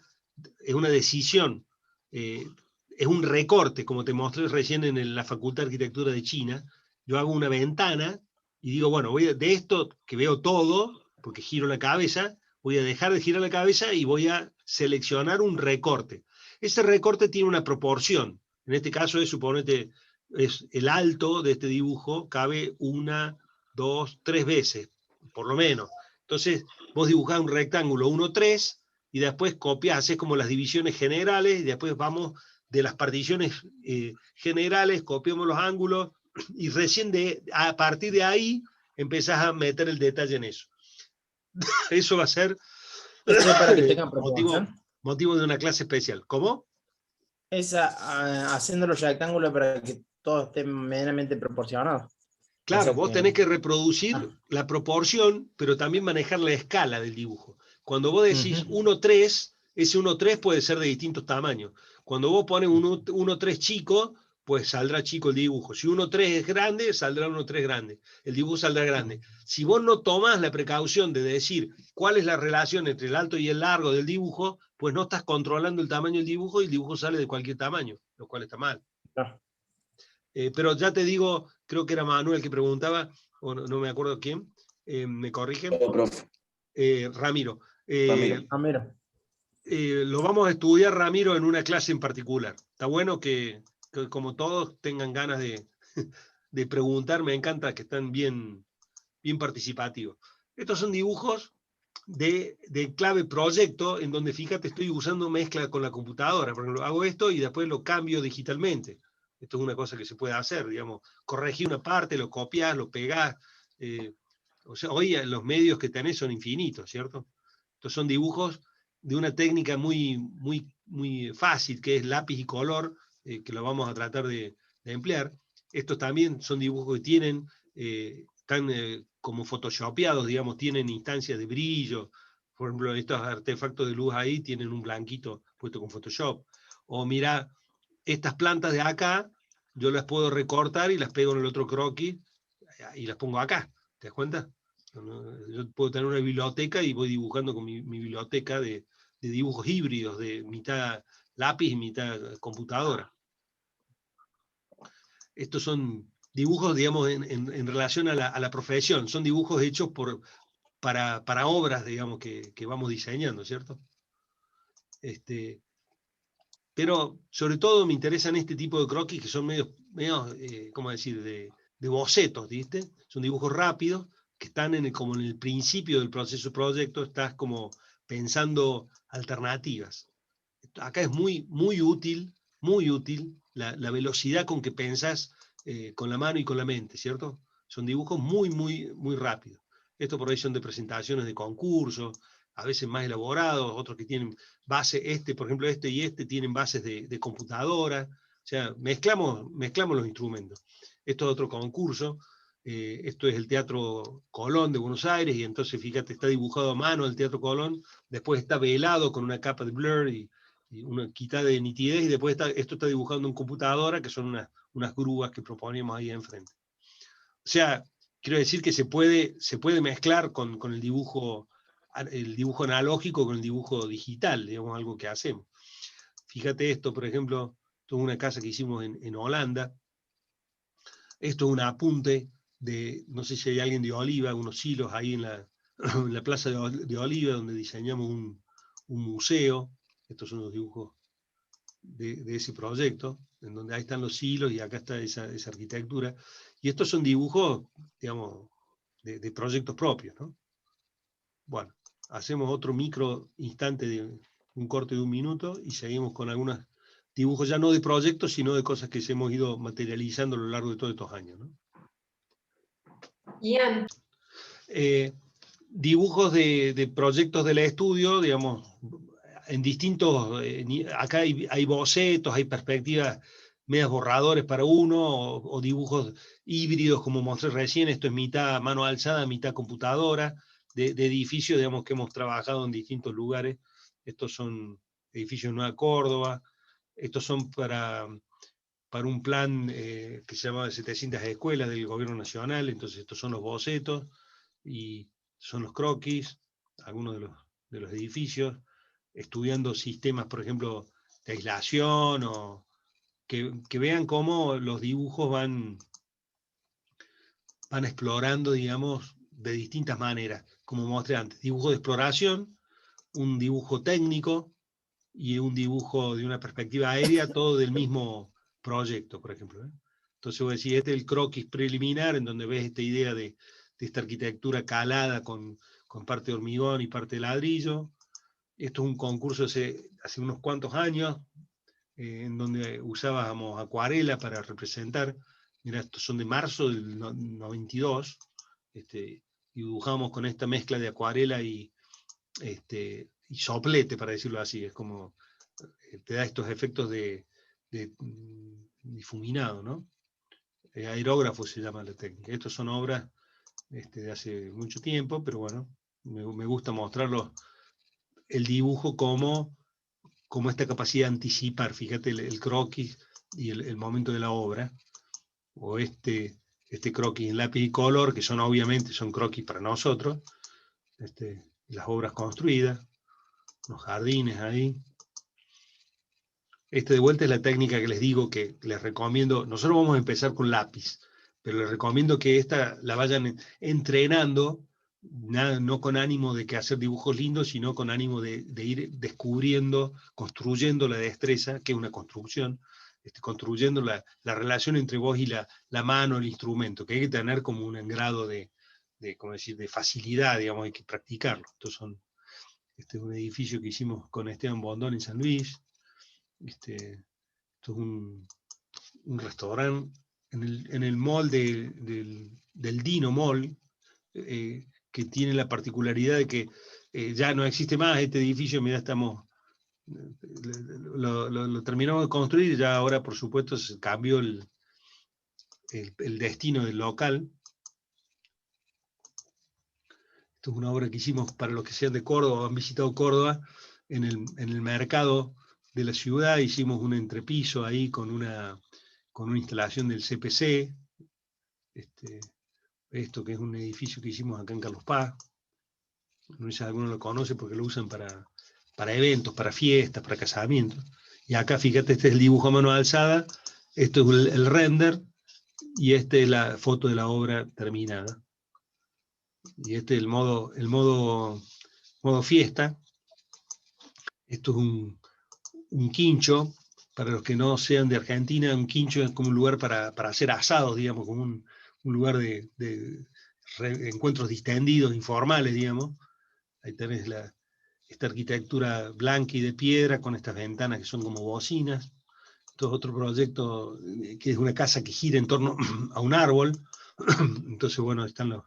es una decisión, es un recorte, como te mostré recién en la Facultad de Arquitectura de China. Yo hago una ventana y digo, bueno, de esto que veo todo, porque giro la cabeza, voy a dejar de girar la cabeza y voy a seleccionar un recorte. Ese recorte tiene una proporción. En este caso suponete, es el alto de este dibujo cabe 1, 2, 3 veces, por lo menos. Entonces, vos dibujás un rectángulo 1, 3, y después copias, haces como las divisiones generales, y después vamos de las particiones generales, copiamos los ángulos, y recién a partir de ahí empezás a meter el detalle en eso. Eso va a ser ¿Eso es para que tengan proporción? motivo de una clase especial. ¿Cómo? Haciendo los rectángulos para que todo esté medianamente proporcionado. Claro, vos tenés que reproducir la proporción, pero también manejar la escala del dibujo. Cuando vos decís 1,3, ese 1,3 puede ser de distintos tamaños. Cuando vos pones 1,3 chico, pues saldrá chico el dibujo. Si 1,3 es grande, saldrá 1,3 grande. El dibujo saldrá grande. Si vos no tomás la precaución de decir cuál es la relación entre el alto y el largo del dibujo, pues no estás controlando el tamaño del dibujo y el dibujo sale de cualquier tamaño, lo cual está mal. Claro. Pero ya te digo, creo que era Manuel que preguntaba, o no me acuerdo quién, ¿me corrigen? Ramiro. Ramiro. Lo vamos a estudiar, Ramiro, en una clase en particular. Está bueno que como todos tengan ganas de preguntar, me encanta que están bien participativos. Estos son dibujos de clave proyecto, en donde, fíjate, estoy usando mezcla con la computadora. Por ejemplo, hago esto y después lo cambio digitalmente. Esto es una cosa que se puede hacer, digamos, corregir una parte, lo copias, lo pegás. O sea, hoy los medios que tenés son infinitos, ¿cierto? Estos son dibujos de una técnica muy fácil, que es lápiz y color, que lo vamos a tratar de emplear. Estos también son dibujos que tienen, están como photoshopeados, digamos, tienen instancias de brillo. Por ejemplo, estos artefactos de luz ahí tienen un blanquito puesto con Photoshop. O mira, estas plantas de acá, yo las puedo recortar y las pego en el otro croquis y las pongo acá. ¿Te das cuenta? Yo puedo tener una biblioteca y voy dibujando con mi biblioteca de dibujos híbridos, de mitad lápiz y mitad computadora. Estos son dibujos, digamos, en relación a la profesión. Son dibujos hechos para obras, digamos, que vamos diseñando, ¿cierto? Pero sobre todo me interesan este tipo de croquis que son medio ¿cómo decir?, de bocetos, ¿viste? Son dibujos rápidos que están como en el principio del proceso de proyecto, estás como pensando alternativas. Acá es muy útil la velocidad con que pensás con la mano y con la mente, ¿cierto? Son dibujos muy rápidos. Esto por ahí son de presentaciones de concursos, a veces más elaborados, otros que tienen base, por ejemplo, este y este tienen bases de computadora. O sea, mezclamos los instrumentos. Esto es otro concurso. Esto es el Teatro Colón de Buenos Aires, y entonces, fíjate, está dibujado a mano el Teatro Colón, después está velado con una capa de blur y una quitada de nitidez, y después esto está dibujado en computadora, que son unas grúas que proponíamos ahí enfrente. O sea, quiero decir que se puede mezclar con el dibujo analógico con el dibujo digital, digamos, algo que hacemos. Fíjate esto, por ejemplo, esto es una casa que hicimos en Holanda. Esto es un apunte de, no sé si hay alguien de Oliva, unos hilos ahí en la plaza de Oliva, donde diseñamos un museo. Estos son los dibujos de ese proyecto, en donde ahí están los hilos y acá está esa arquitectura. Y estos son dibujos, digamos, de proyectos propios, ¿no? Bueno, hacemos otro micro instante de un corte de 1 minuto y seguimos con algunos dibujos ya no de proyectos, sino de cosas que se hemos ido materializando a lo largo de todos estos años, ¿no? Ian, Dibujos de proyectos del estudio, digamos, en distintos, acá hay bocetos, hay perspectivas medias borradores para uno, o dibujos híbridos, como mostré recién. Esto es mitad mano alzada, mitad computadora, de edificios, digamos, que hemos trabajado en distintos lugares. Estos son edificios de Nueva Córdoba, estos son para un plan que se llama 700 escuelas del gobierno nacional. Entonces estos son los bocetos, y son los croquis, algunos de los edificios, estudiando sistemas, por ejemplo, de aislación, o que vean cómo los dibujos van explorando, digamos, de distintas maneras, como mostré antes. Dibujo de exploración, un dibujo técnico y un dibujo de una perspectiva aérea, todo del mismo proyecto, por ejemplo. Entonces voy a decir, este es el croquis preliminar, en donde ves esta idea de esta arquitectura calada con parte de hormigón y parte de ladrillo. Esto es un concurso hace unos cuantos años, en donde usábamos acuarela para representar. Mira, estos son de marzo del 92, y dibujamos con esta mezcla de acuarela y soplete, para decirlo así. Es como, te da estos efectos de difuminado, ¿no? Aerógrafo se llama la técnica. Estas son obras de hace mucho tiempo, pero bueno, me gusta mostrarlo, el dibujo como esta capacidad de anticipar. Fíjate el croquis y el momento de la obra, o este croquis en lápiz y color, que obviamente son croquis para nosotros, las obras construidas, los jardines ahí. De vuelta es la técnica que les digo, que les recomiendo. Nosotros vamos a empezar con lápiz, pero les recomiendo que la vayan entrenando, no con ánimo de que hacer dibujos lindos, sino con ánimo de ir descubriendo, construyendo la destreza, que es una construcción, construyendo la relación entre vos y la mano, el instrumento, que hay que tener como un grado de facilidad, digamos, hay que practicarlo. Este es un edificio que hicimos con Esteban Bondón en San Luis. Esto es un restaurante en el mall del Dino Mall, que tiene la particularidad de que ya no existe más este edificio. Mira, lo terminamos de construir, ya ahora por supuesto se cambió el destino del local. Esto es una obra que hicimos para los que sean de Córdoba o han visitado Córdoba. En el mercado de la ciudad hicimos un entrepiso ahí con una instalación del CPC, esto que es un edificio que hicimos acá en Carlos Paz. No sé si alguno lo conoce porque lo usan para eventos, para fiestas, para casamientos. Y acá, fíjate, este es el dibujo a mano alzada, esto es el render, y esta es la foto de la obra terminada. Y este es el modo fiesta. Esto es un quincho. Para los que no sean de Argentina, un quincho es como un lugar para hacer asados, digamos, como un lugar de encuentros distendidos, informales, digamos. Ahí tenés esta arquitectura blanca y de piedra, con estas ventanas que son como bocinas. Esto es otro proyecto, que es una casa que gira en torno a un árbol. Entonces, bueno, están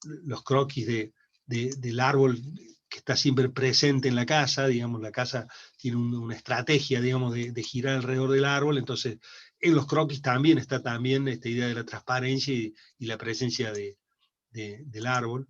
los croquis del árbol, que está siempre presente en la casa. Digamos, la casa tiene una estrategia, digamos, de girar alrededor del árbol. Entonces, en los croquis también está esta idea de la transparencia y la presencia del árbol.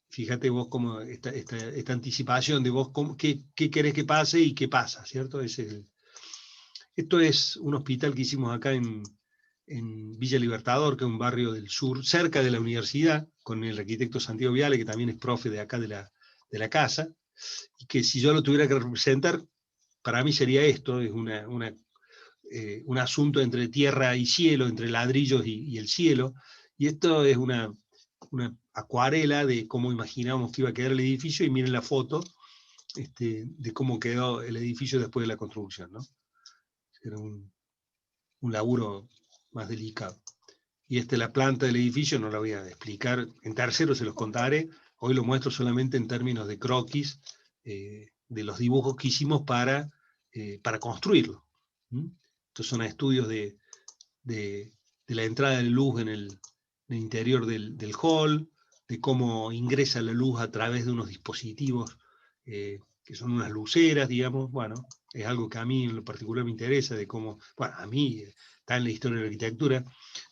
Fíjate vos cómo esta anticipación de vos, qué querés que pase y qué pasa, ¿cierto? Esto es un hospital que hicimos acá en Villa Libertador, que es un barrio del sur, cerca de la universidad, con el arquitecto Santiago Viale, que también es profe de acá de la casa, y que si yo lo tuviera que representar, para mí sería esto. Es un asunto entre tierra y cielo, entre ladrillos y el cielo, y esto es una acuarela de cómo imaginábamos que iba a quedar el edificio, y miren la foto de cómo quedó el edificio después de la construcción, ¿no? Era un laburo más delicado. Y la planta del edificio no la voy a explicar, en tercero se los contaré. Hoy lo muestro solamente en términos de croquis, de los dibujos que hicimos para construirlo. Estos son estudios de la entrada de luz en el interior del hall, de cómo ingresa la luz a través de unos dispositivos que son unas luceras, digamos. Bueno, es algo que a mí en lo particular me interesa, de cómo, bueno, a mí está en la historia de la arquitectura,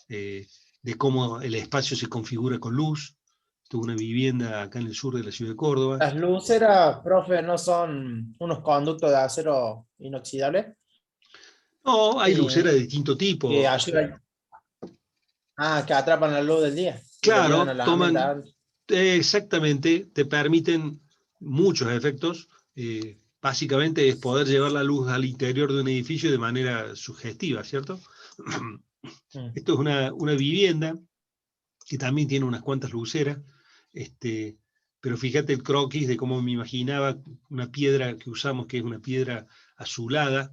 de cómo el espacio se configura con luz. Tuve una vivienda acá en el sur de la ciudad de Córdoba. Las luceras, profe, ¿no son unos conductos de acero inoxidable? No, hay luceras de distinto tipo. Que ayudan. Que atrapan la luz del día. Claro, toman, exactamente, te permiten muchos efectos. Básicamente es poder llevar la luz al interior de un edificio de manera sugestiva, ¿cierto? Esto es una vivienda que también tiene unas cuantas luceras, pero fíjate el croquis de cómo me imaginaba una piedra que usamos, que es una piedra azulada.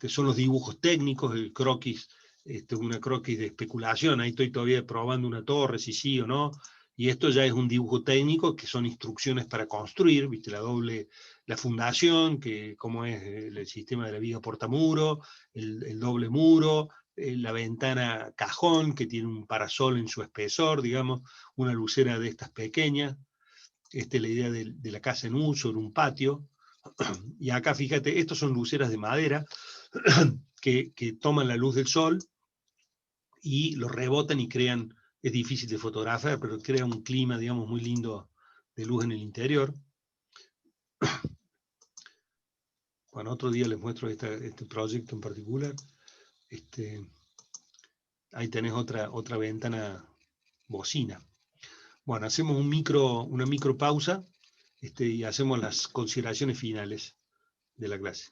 Son los dibujos técnicos, el croquis, una croquis de especulación. Ahí estoy todavía probando una torre, si sí o no, y esto ya es un dibujo técnico, que son instrucciones para construir, ¿viste? La fundación, que cómo es el sistema de la viga portamuro, el doble muro, la ventana cajón, que tiene un parasol en su espesor, digamos, una lucera de estas pequeñas, la idea de la casa en uso, en un patio. Y acá fíjate, estos son luceras de madera que toman la luz del sol y lo rebotan y crean, es difícil de fotografiar, pero crea un clima, digamos, muy lindo de luz en el interior. Bueno, otro día les muestro este proyecto en particular. Ahí tenés otra ventana bocina. Bueno, hacemos una micro pausa y hacemos las consideraciones finales de la clase.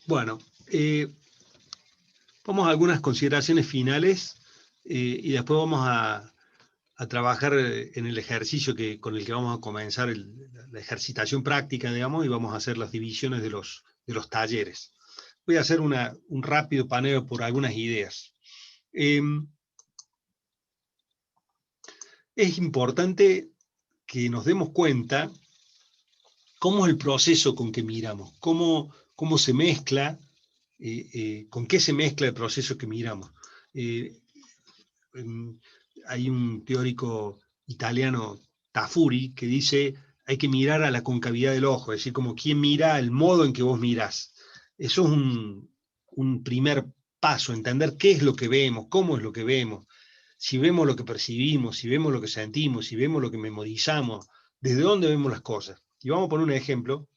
Bueno, vamos a algunas consideraciones finales y después vamos a trabajar en el ejercicio con el que vamos a comenzar la ejercitación práctica, digamos, y vamos a hacer las divisiones de los talleres. Voy a hacer un rápido paneo por algunas ideas. Es importante que nos demos cuenta cómo es el proceso con que miramos, cómo se mezcla, con qué se mezcla el proceso que miramos. Hay un teórico italiano, Tafuri, que dice hay que mirar a la concavidad del ojo, es decir, como quien mira el modo en que vos mirás. Eso es un primer paso, entender qué es lo que vemos, cómo es lo que vemos, si vemos lo que percibimos, si vemos lo que sentimos, si vemos lo que memorizamos, desde dónde vemos las cosas. Y vamos a poner un ejemplo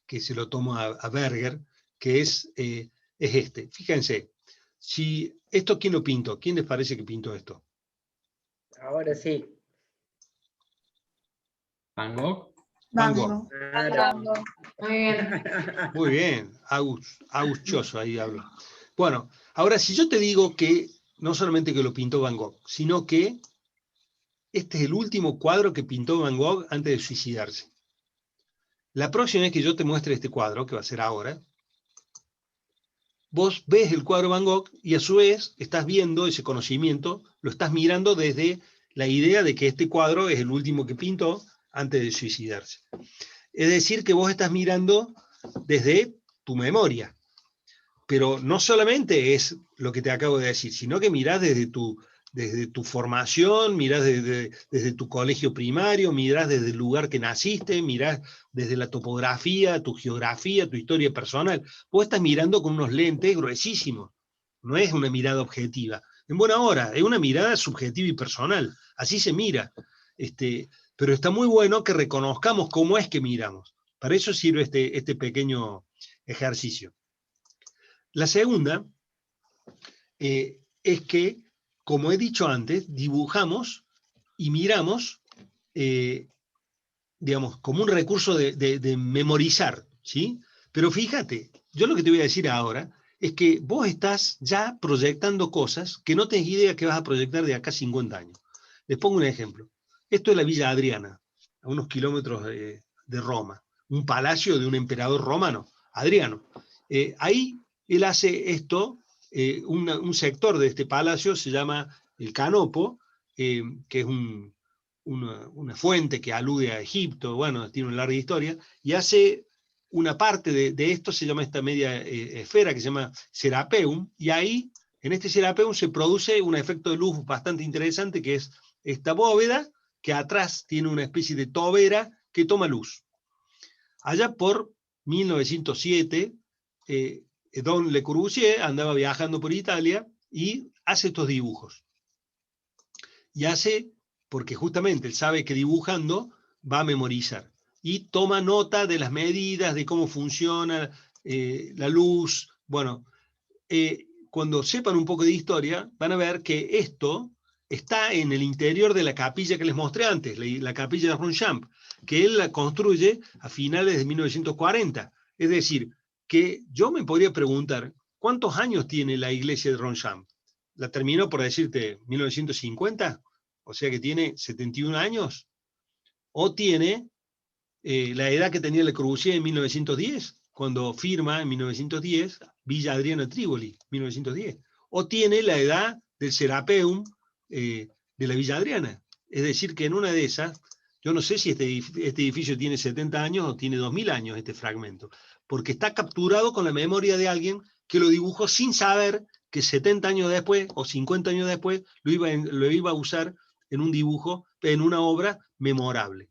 que se lo tomo a Berger, que es este. Fíjense, si esto, ¿quién lo pintó? ¿Quién les parece que pintó esto? Ahora sí. Van Gogh. Van Gogh. Muy bien. Muy bien, August Choso, ahí hablo. Bueno, ahora si yo te digo que no solamente que lo pintó Van Gogh, sino que este es el último cuadro que pintó Van Gogh antes de suicidarse. La próxima vez que yo te muestre este cuadro, que va a ser ahora, vos ves el cuadro Van Gogh y a su vez estás viendo ese conocimiento, lo estás mirando desde la idea de que este cuadro es el último que pintó antes de suicidarse. Es decir, que vos estás mirando desde tu memoria. Pero no solamente es lo que te acabo de decir, sino que mirás desde tu formación, mirás desde tu colegio primario, mirás desde el lugar que naciste, mirás desde la topografía, tu geografía, tu historia personal. Vos estás mirando con unos lentes gruesísimos. No es una mirada objetiva. En buena hora, es una mirada subjetiva y personal. Así se mira. Pero está muy bueno que reconozcamos cómo es que miramos. Para eso sirve este pequeño ejercicio. La segunda es que como he dicho antes, dibujamos y miramos, digamos, como un recurso de memorizar, ¿sí? Pero fíjate, yo lo que te voy a decir ahora es que vos estás ya proyectando cosas que no tenés idea que vas a proyectar de acá a 50 años. Les pongo un ejemplo. Esto es la Villa Adriana, a unos kilómetros de Roma, un palacio de un emperador romano, Adriano. Ahí él hace esto, un sector de este palacio se llama el Canopo, que es una fuente que alude a Egipto, bueno, tiene una larga historia, y hace una parte de esto, se llama esta media esfera, que se llama Serapeum, y ahí, en este Serapeum, se produce un efecto de luz bastante interesante, que es esta bóveda, que atrás tiene una especie de tobera que toma luz. Allá por 1907, Don Le Corbusier andaba viajando por Italia y hace estos dibujos. Y hace, porque justamente él sabe que dibujando va a memorizar. Y toma nota de las medidas, de cómo funciona la luz. Bueno, cuando sepan un poco de historia, van a ver que esto está en el interior de la capilla que les mostré antes, la capilla de Ronchamp, que él la construye a finales de 1940. Es decir, que yo me podría preguntar, ¿cuántos años tiene la iglesia de Ronchamp? ¿La terminó, por decirte, 1950? O sea que tiene 71 años. ¿O tiene la edad que tenía Le Corbusier en 1910, cuando firma en 1910 Villa Adriana Tivoli, 1910? ¿O tiene la edad del Serapeum de la Villa Adriana? Es decir, que en una de esas, yo no sé si este edificio tiene 70 años o tiene 2000 años, este fragmento, porque está capturado con la memoria de alguien que lo dibujó sin saber que 70 años después o 50 años después lo iba a usar en un dibujo, en una obra memorable.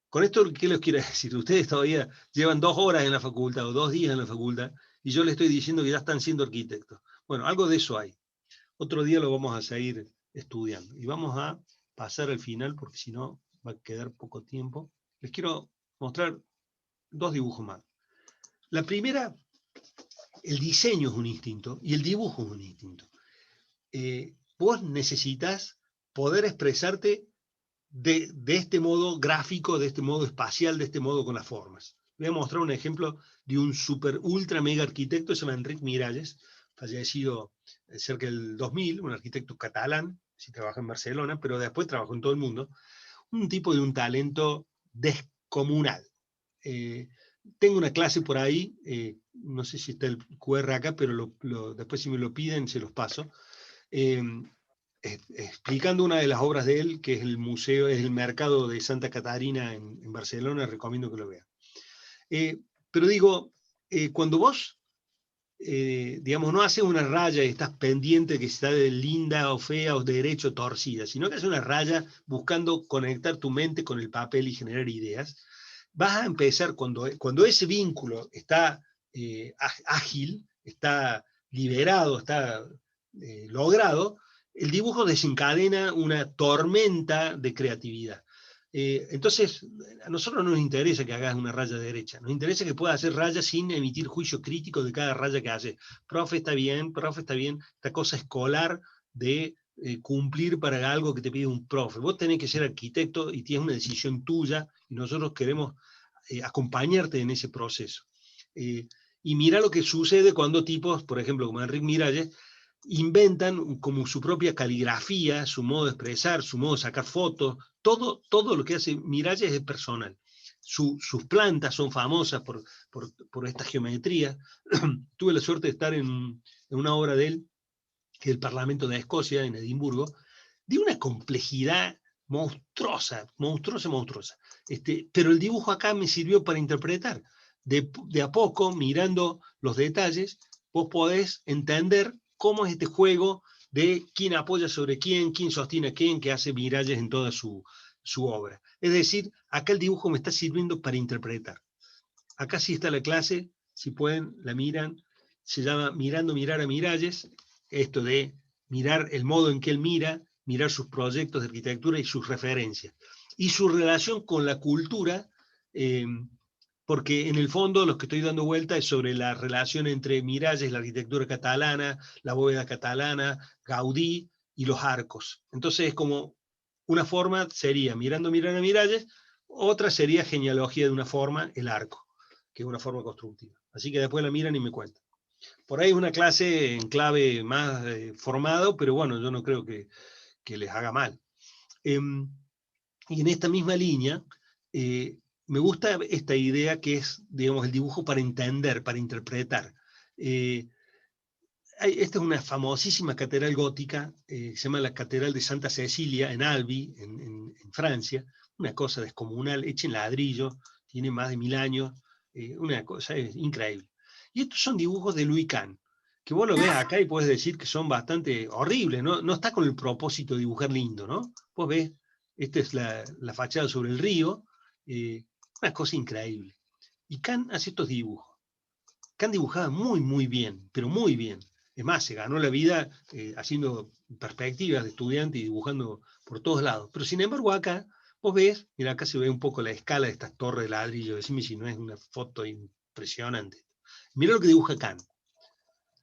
Con esto, ¿qué les quiero decir? Ustedes todavía llevan 2 horas en la facultad o 2 días en la facultad y yo les estoy diciendo que ya están siendo arquitectos. Bueno, algo de eso hay. Otro día lo vamos a seguir estudiando. Y vamos a pasar al final porque si no va a quedar poco tiempo. Les quiero mostrar 2 dibujos más. La primera, el diseño es un instinto y el dibujo es un instinto. Vos necesitas poder expresarte de este modo gráfico, de este modo espacial, de este modo con las formas. Voy a mostrar un ejemplo de un super ultra mega arquitecto, se llama Enric Miralles, fallecido cerca del 2000, un arquitecto catalán, sí trabaja en Barcelona, pero después trabajó en todo el mundo, un tipo de un talento descomunal. Tengo una clase por ahí, no sé si está el QR acá, pero después si me lo piden se los paso, explicando una de las obras de él, que es el museo, es el mercado de Santa Catarina en Barcelona, recomiendo que lo vean. Pero digo, cuando vos, digamos, no haces una raya y estás pendiente que está de linda o fea o de derecho o torcida, sino que haces una raya buscando conectar tu mente con el papel y generar ideas, vas a empezar, cuando ese vínculo está ágil, está liberado, está logrado, el dibujo desencadena una tormenta de creatividad. Entonces, a nosotros no nos interesa que hagas una raya derecha, nos interesa que puedas hacer rayas sin emitir juicio crítico de cada raya que haces. Profe, está bien, esta cosa escolar de cumplir para algo que te pide un profe. Vos tenés que ser arquitecto y tienes una decisión tuya y nosotros queremos acompañarte en ese proceso. Y mira lo que sucede cuando tipos, por ejemplo, como Enric Miralles, inventan como su propia caligrafía, su modo de expresar, su modo de sacar fotos, todo lo que hace Miralles es personal. Sus plantas son famosas por esta geometría. Tuve la suerte de estar en una obra de él, que es el Parlamento de Escocia, en Edimburgo, de una complejidad monstruosa. Pero el dibujo acá me sirvió para interpretar. De a poco, mirando los detalles, vos podés entender cómo es este juego de quién apoya sobre quién sostiene a quién, que hace Miralles en toda su obra. Es decir, acá el dibujo me está sirviendo para interpretar. Acá sí está la clase, si pueden, la miran, se llama Mirando mirar a Miralles, esto de mirar el modo en que él mira, mirar sus proyectos de arquitectura y sus referencias. Y su relación con la cultura porque en el fondo lo que estoy dando vuelta es sobre la relación entre Miralles, la arquitectura catalana, la bóveda catalana, Gaudí y los arcos. Entonces es como una forma sería mirando a Miralles, otra sería genealogía de una forma, el arco, que es una forma constructiva. Así que después la miran y me cuentan. Por ahí es una clase en clave más formado, pero bueno, yo no creo que les haga mal. Y en esta misma línea, me gusta esta idea que es, digamos, el dibujo para entender, para interpretar. Esta es una famosísima catedral gótica, se llama la Catedral de Santa Cecilia, en Albi, en Francia, una cosa descomunal, hecha en ladrillo, tiene más de 1000 años, una cosa increíble. Y estos son dibujos de Louis Kahn, que vos lo ves acá y puedes decir que son bastante horribles, ¿no? No está con el propósito de dibujar lindo, ¿no? Vos ves, esta es la fachada sobre el río, una cosa increíble. Y Kahn hace estos dibujos. Kahn dibujaba muy, muy bien, pero muy bien. Es más, se ganó la vida haciendo perspectivas de estudiante y dibujando por todos lados. Pero sin embargo acá, vos ves, mira, acá se ve un poco la escala de estas torres de ladrillo, decime si no es una foto impresionante. Mira lo que dibuja Kahn.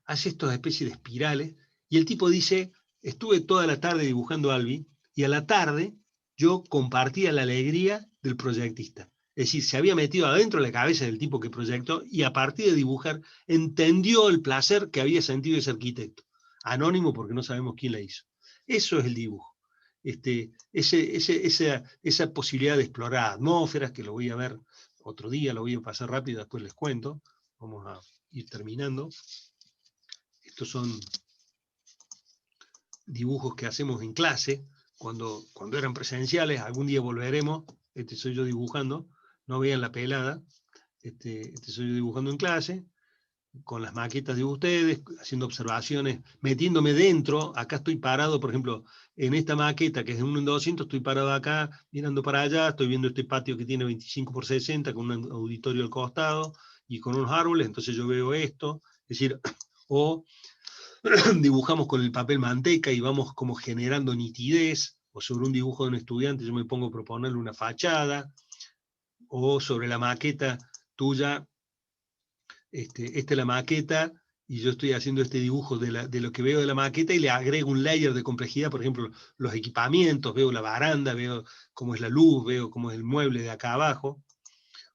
Hace estas especies de espirales, y el tipo dice, estuve toda la tarde dibujando Albi, y a la tarde yo compartía la alegría del proyectista. Es decir, se había metido adentro de la cabeza del tipo que proyectó, y a partir de dibujar, entendió el placer que había sentido ese arquitecto. Anónimo porque no sabemos quién la hizo. Eso es el dibujo. Esa posibilidad de explorar atmósferas, que lo voy a ver otro día, lo voy a pasar rápido, después les cuento. Vamos a ir terminando. Estos son dibujos que hacemos en clase, cuando eran presenciales, algún día volveremos, este soy yo dibujando, no vean la pelada, este soy yo dibujando en clase, con las maquetas de ustedes, haciendo observaciones, metiéndome dentro, acá estoy parado, por ejemplo, en esta maqueta que es en 1 en 200, estoy parado acá, mirando para allá, estoy viendo este patio que tiene 25 por 60, con un auditorio al costado, y con unos árboles, entonces yo veo esto, es decir, o dibujamos con el papel manteca y vamos como generando nitidez, o sobre un dibujo de un estudiante yo me pongo a proponerle una fachada, o sobre la maqueta tuya, esta es la maqueta, y yo estoy haciendo este dibujo de lo que veo de la maqueta y le agrego un layer de complejidad, por ejemplo, los equipamientos, veo la baranda, veo cómo es la luz, veo cómo es el mueble de acá abajo,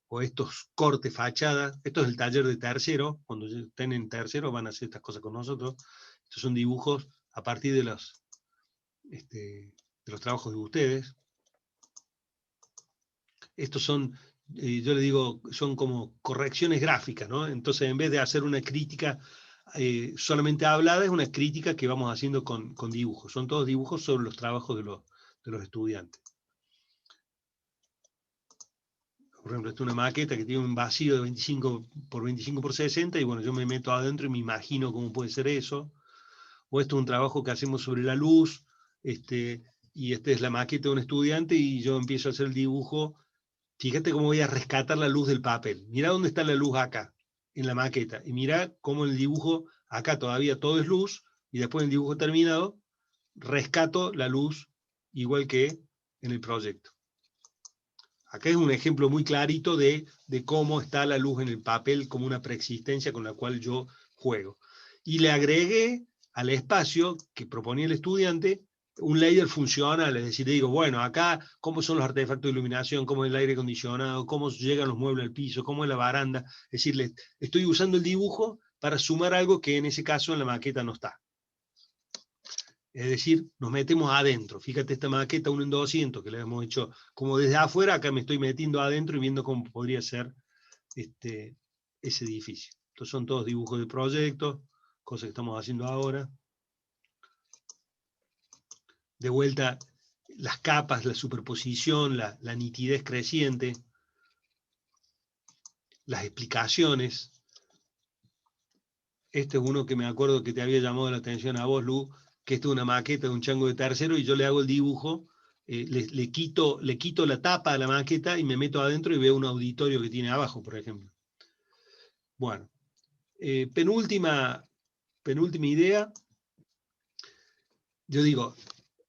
o estos cortes fachadas. Esto es el taller de tercero, cuando estén en tercero van a hacer estas cosas con nosotros. Estos son dibujos a partir de los trabajos de ustedes. Estos son, yo le digo, son como correcciones gráficas, ¿no? Entonces, en vez de hacer una crítica solamente hablada, es una crítica que vamos haciendo con dibujos. Son todos dibujos sobre los trabajos de los estudiantes. Por ejemplo, esta es una maqueta que tiene un vacío de 25 por 25 por 60, y bueno, yo me meto adentro y me imagino cómo puede ser eso. O esto es un trabajo que hacemos sobre la luz, y esta es la maqueta de un estudiante, y yo empiezo a hacer el dibujo. Fíjate cómo voy a rescatar la luz del papel. Mirá dónde está la luz acá, en la maqueta. Y mirá cómo en el dibujo, acá todavía todo es luz, y después en el dibujo terminado, rescato la luz igual que en el proyecto. Acá es un ejemplo muy clarito de cómo está la luz en el papel como una preexistencia con la cual yo juego. Y le agregué al espacio que proponía el estudiante un layer funcional, es decir, le digo, bueno, acá cómo son los artefactos de iluminación, cómo es el aire acondicionado, cómo llegan los muebles al piso, cómo es la baranda. Es decir, estoy usando el dibujo para sumar algo que en ese caso en la maqueta no está. Es decir, nos metemos adentro. Fíjate esta maqueta 1 en 200 que le hemos hecho como desde afuera, acá me estoy metiendo adentro y viendo cómo podría ser ese edificio. Estos son todos dibujos de proyectos, cosas que estamos haciendo ahora. De vuelta, las capas, la superposición, la nitidez creciente, las explicaciones. Este es uno que me acuerdo que te había llamado la atención a vos, Lu, que esta es una maqueta de un chango de tercero, y yo le hago el dibujo, le quito la tapa de la maqueta y me meto adentro y veo un auditorio que tiene abajo, por ejemplo. Bueno, penúltima idea. Yo digo,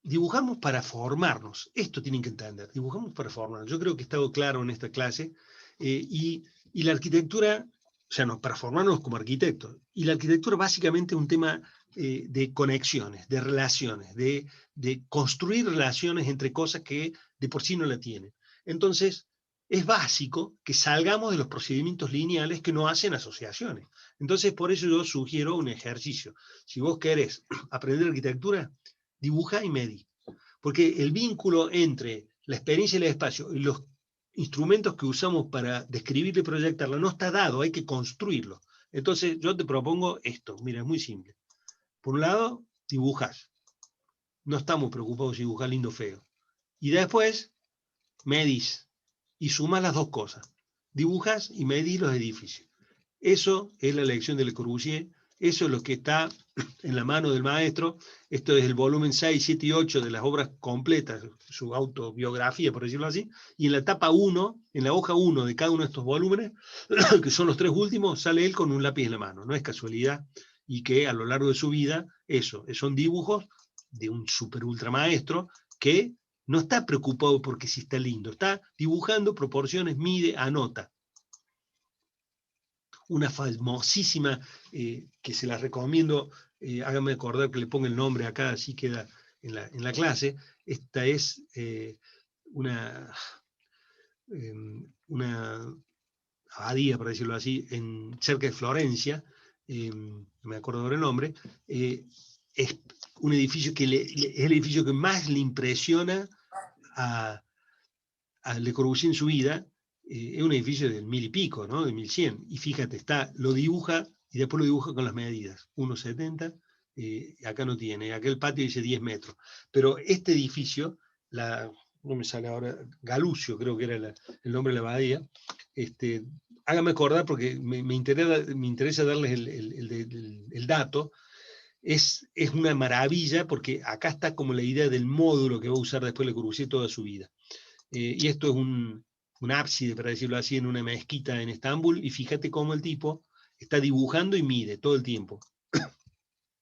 dibujamos para formarnos. Esto tienen que entender. Dibujamos para formarnos. Yo creo que he estado claro en esta clase, y Y la arquitectura, o sea, para formarnos como arquitectos, y la arquitectura básicamente es un tema de conexiones, de relaciones, de construir relaciones entre cosas que de por sí no la tienen. Entonces, es básico que salgamos de los procedimientos lineales que no hacen asociaciones. Entonces, por eso yo sugiero un ejercicio. Si vos querés aprender arquitectura, dibuja y medí. Porque el vínculo entre la experiencia y el espacio y los instrumentos que usamos para describirla y proyectarla no está dado, hay que construirlo. Entonces, yo te propongo esto. Mira, es muy simple. Por un lado, dibujas. No estamos preocupados si dibujas lindo o feo. Y después, medís. Y sumás las dos cosas. Dibujas y medís los edificios. Eso es la lección de Le Corbusier. Eso es lo que está en la mano del maestro. Esto es el volumen 6, 7 y 8 de las obras completas, su autobiografía, por decirlo así. Y en la etapa 1, en la hoja 1 de cada uno de estos volúmenes, que son los 3 últimos, sale él con un lápiz en la mano. No es casualidad. Y que a lo largo de su vida, eso, son dibujos de un super ultra maestro que no está preocupado porque si está lindo, está dibujando proporciones, mide, anota. Una famosísima, que se la recomiendo, hágame acordar que le ponga el nombre acá, así queda en la clase. Esta es una abadía, por decirlo así, cerca de Florencia, no me acuerdo ahora el nombre, es un edificio que es el edificio que más le impresiona a Le Corbusier en su vida. Es un edificio del 1000 y pico, ¿no? De 1100, y fíjate, lo dibuja y después lo dibuja con las medidas, 1,70, acá no tiene, acá el patio dice 10 metros, pero este edificio, no me sale ahora, Galucio creo que era el nombre de la abadía, hágame acordar porque me interesa darles el dato. Es una maravilla porque acá está como la idea del módulo que va a usar después Le Corbusier toda su vida. Y esto es un ábside, para decirlo así, en una mezquita en Estambul, y fíjate cómo el tipo está dibujando y mide todo el tiempo.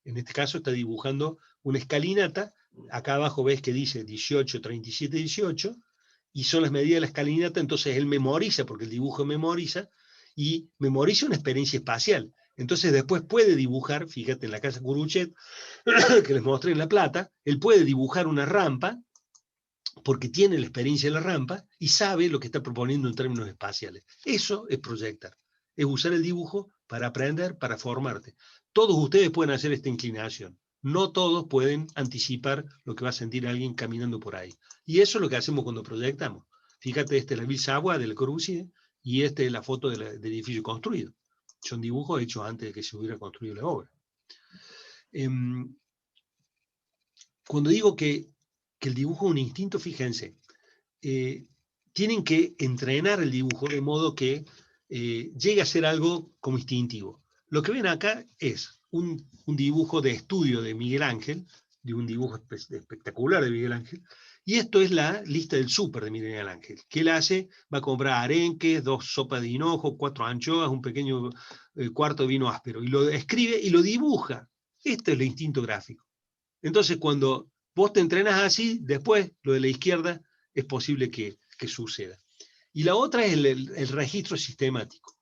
En este caso está dibujando una escalinata, acá abajo ves que dice 18, 37, 18, y son las medidas de la escalinata, entonces él memoriza, porque el dibujo memoriza, y memoriza una experiencia espacial. Entonces después puede dibujar, fíjate en la casa Curuchet, que les mostré en La Plata, él puede dibujar una rampa, porque tiene la experiencia de la rampa y sabe lo que está proponiendo en términos espaciales. Eso es proyectar, es usar el dibujo para aprender, para formarte. Todos ustedes pueden hacer esta inclinación, no todos pueden anticipar lo que va a sentir alguien caminando por ahí. Y eso es lo que hacemos cuando proyectamos. Fíjate, esta es la Ville Savoie de Le Corbusier y esta es la foto del edificio construido. Son dibujos hechos antes de que se hubiera construido la obra. Cuando digo que el dibujo es un instinto, fíjense, tienen que entrenar el dibujo de modo que llegue a ser algo como instintivo. Lo que ven acá es un dibujo de estudio de Miguel Ángel, de un dibujo espectacular de Miguel Ángel, y esto es la lista del súper de Miguel Ángel. ¿Qué él hace? Va a comprar arenques, 2 sopas de hinojo, 4 anchoas, un pequeño cuarto de vino áspero, y lo escribe y lo dibuja. Este es el instinto gráfico. Entonces, cuando vos te entrenas así, después lo de la izquierda es posible que suceda. Y la otra es el registro sistemático.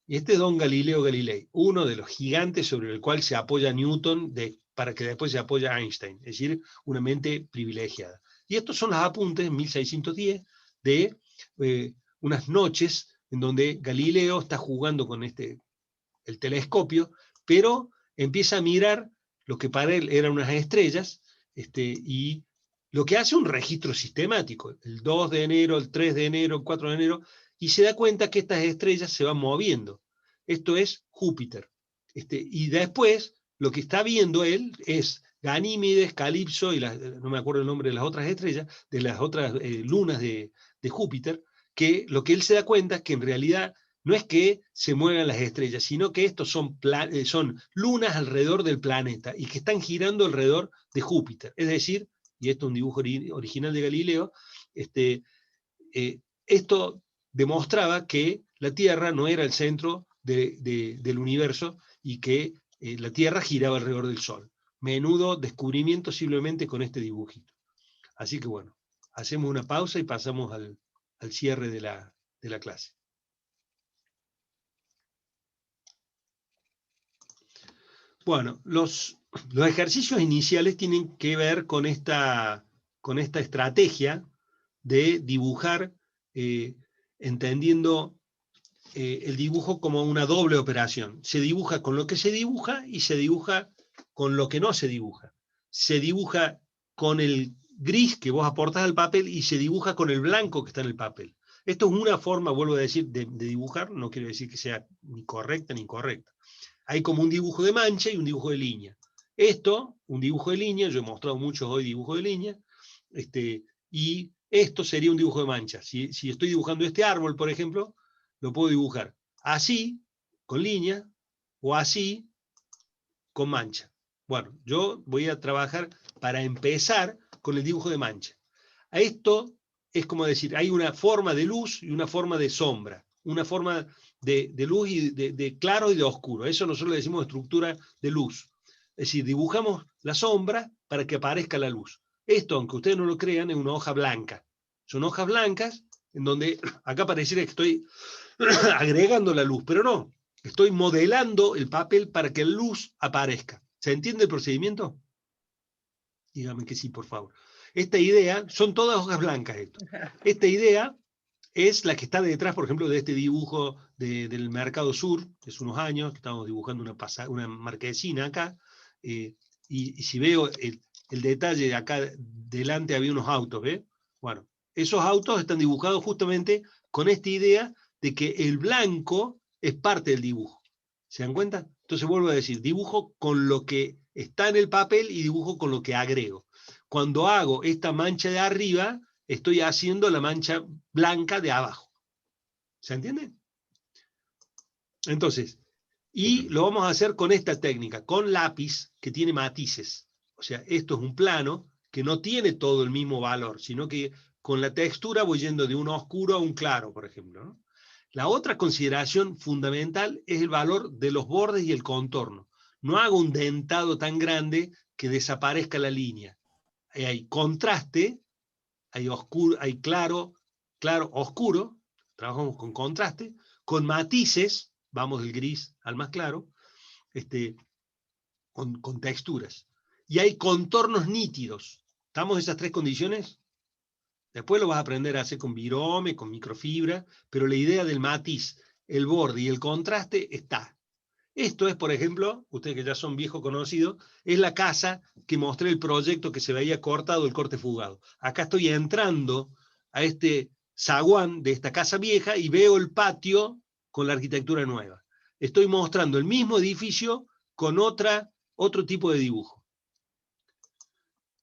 Y este es don Galileo Galilei, uno de los gigantes sobre el cual se apoya Newton para que después se apoya Einstein, es decir, una mente privilegiada. Y estos son los apuntes, en 1610, de unas noches en donde Galileo está jugando con el telescopio, pero empieza a mirar lo que para él eran unas estrellas, y lo que hace un registro sistemático, el 2 de enero, el 3 de enero, el 4 de enero, y se da cuenta que estas estrellas se van moviendo. Esto es Júpiter. Y después, lo que está viendo él es Ganímedes, Calipso, y no me acuerdo el nombre de las otras estrellas, de las otras lunas de Júpiter, que lo que él se da cuenta es que en realidad no es que se muevan las estrellas, sino que estos son lunas alrededor del planeta y que están girando alrededor de Júpiter. Es decir, y esto es un dibujo original de Galileo, esto demostraba que la Tierra no era el centro del universo y que la Tierra giraba alrededor del Sol. Menudo descubrimiento simplemente con este dibujito. Así que bueno, hacemos una pausa y pasamos al cierre de la clase. Bueno, los ejercicios iniciales tienen que ver con esta estrategia de dibujar, entendiendo el dibujo como una doble operación. Se dibuja con lo que se dibuja y se dibuja con lo que no se dibuja. Se dibuja con el gris que vos aportás al papel y se dibuja con el blanco que está en el papel. Esto es una forma, vuelvo a decir, de dibujar, no quiero decir que sea ni correcta ni incorrecta. Hay como un dibujo de mancha y un dibujo de línea. Esto, un dibujo de línea, yo he mostrado muchos hoy dibujos de línea, y esto sería un dibujo de mancha. Si estoy dibujando este árbol, por ejemplo, lo puedo dibujar así, con línea, o así, con mancha. Bueno, yo voy a trabajar para empezar con el dibujo de mancha. A esto es como decir, hay una forma de luz y una forma de sombra, una forma de luz y de claro y de oscuro. Eso nosotros le decimos estructura de luz. Es decir, dibujamos la sombra para que aparezca la luz. Esto, aunque ustedes no lo crean, es una hoja blanca. Son hojas blancas en donde acá pareciera que estoy agregando la luz, pero no. Estoy modelando el papel para que la luz aparezca. ¿Se entiende el procedimiento? Dígame que sí, por favor. Esta idea, son todas hojas blancas esto. Esta idea es la que está detrás, por ejemplo, de este dibujo del Mercado Sur, de hace unos años, que estábamos dibujando una marquesina acá, y si veo el detalle de acá delante había unos autos, ¿ve? Bueno, esos autos están dibujados justamente con esta idea de que el blanco es parte del dibujo. ¿Se dan cuenta? Entonces vuelvo a decir, dibujo con lo que está en el papel y dibujo con lo que agrego. Cuando hago esta mancha de arriba, estoy haciendo la mancha blanca de abajo. ¿Se entiende? Entonces, y lo vamos a hacer con esta técnica, con lápiz que tiene matices. O sea, esto es un plano que no tiene todo el mismo valor, sino que con la textura voy yendo de un oscuro a un claro, por ejemplo, ¿no? La otra consideración fundamental es el valor de los bordes y el contorno. No hago un dentado tan grande que desaparezca la línea. Hay contraste, hay oscuro, hay claro, claro, oscuro, trabajamos con contraste, con matices, vamos del gris al más claro, con texturas. Y hay contornos nítidos. ¿Estamos en esas tres condiciones? Después lo vas a aprender a hacer con virome, con microfibra, pero la idea del matiz, el borde y el contraste está. Esto es, por ejemplo, ustedes que ya son viejos conocidos, es la casa que mostré el proyecto que se veía cortado, el corte fugado. Acá estoy entrando a este zaguán de esta casa vieja y veo el patio con la arquitectura nueva. Estoy mostrando el mismo edificio con otro tipo de dibujo.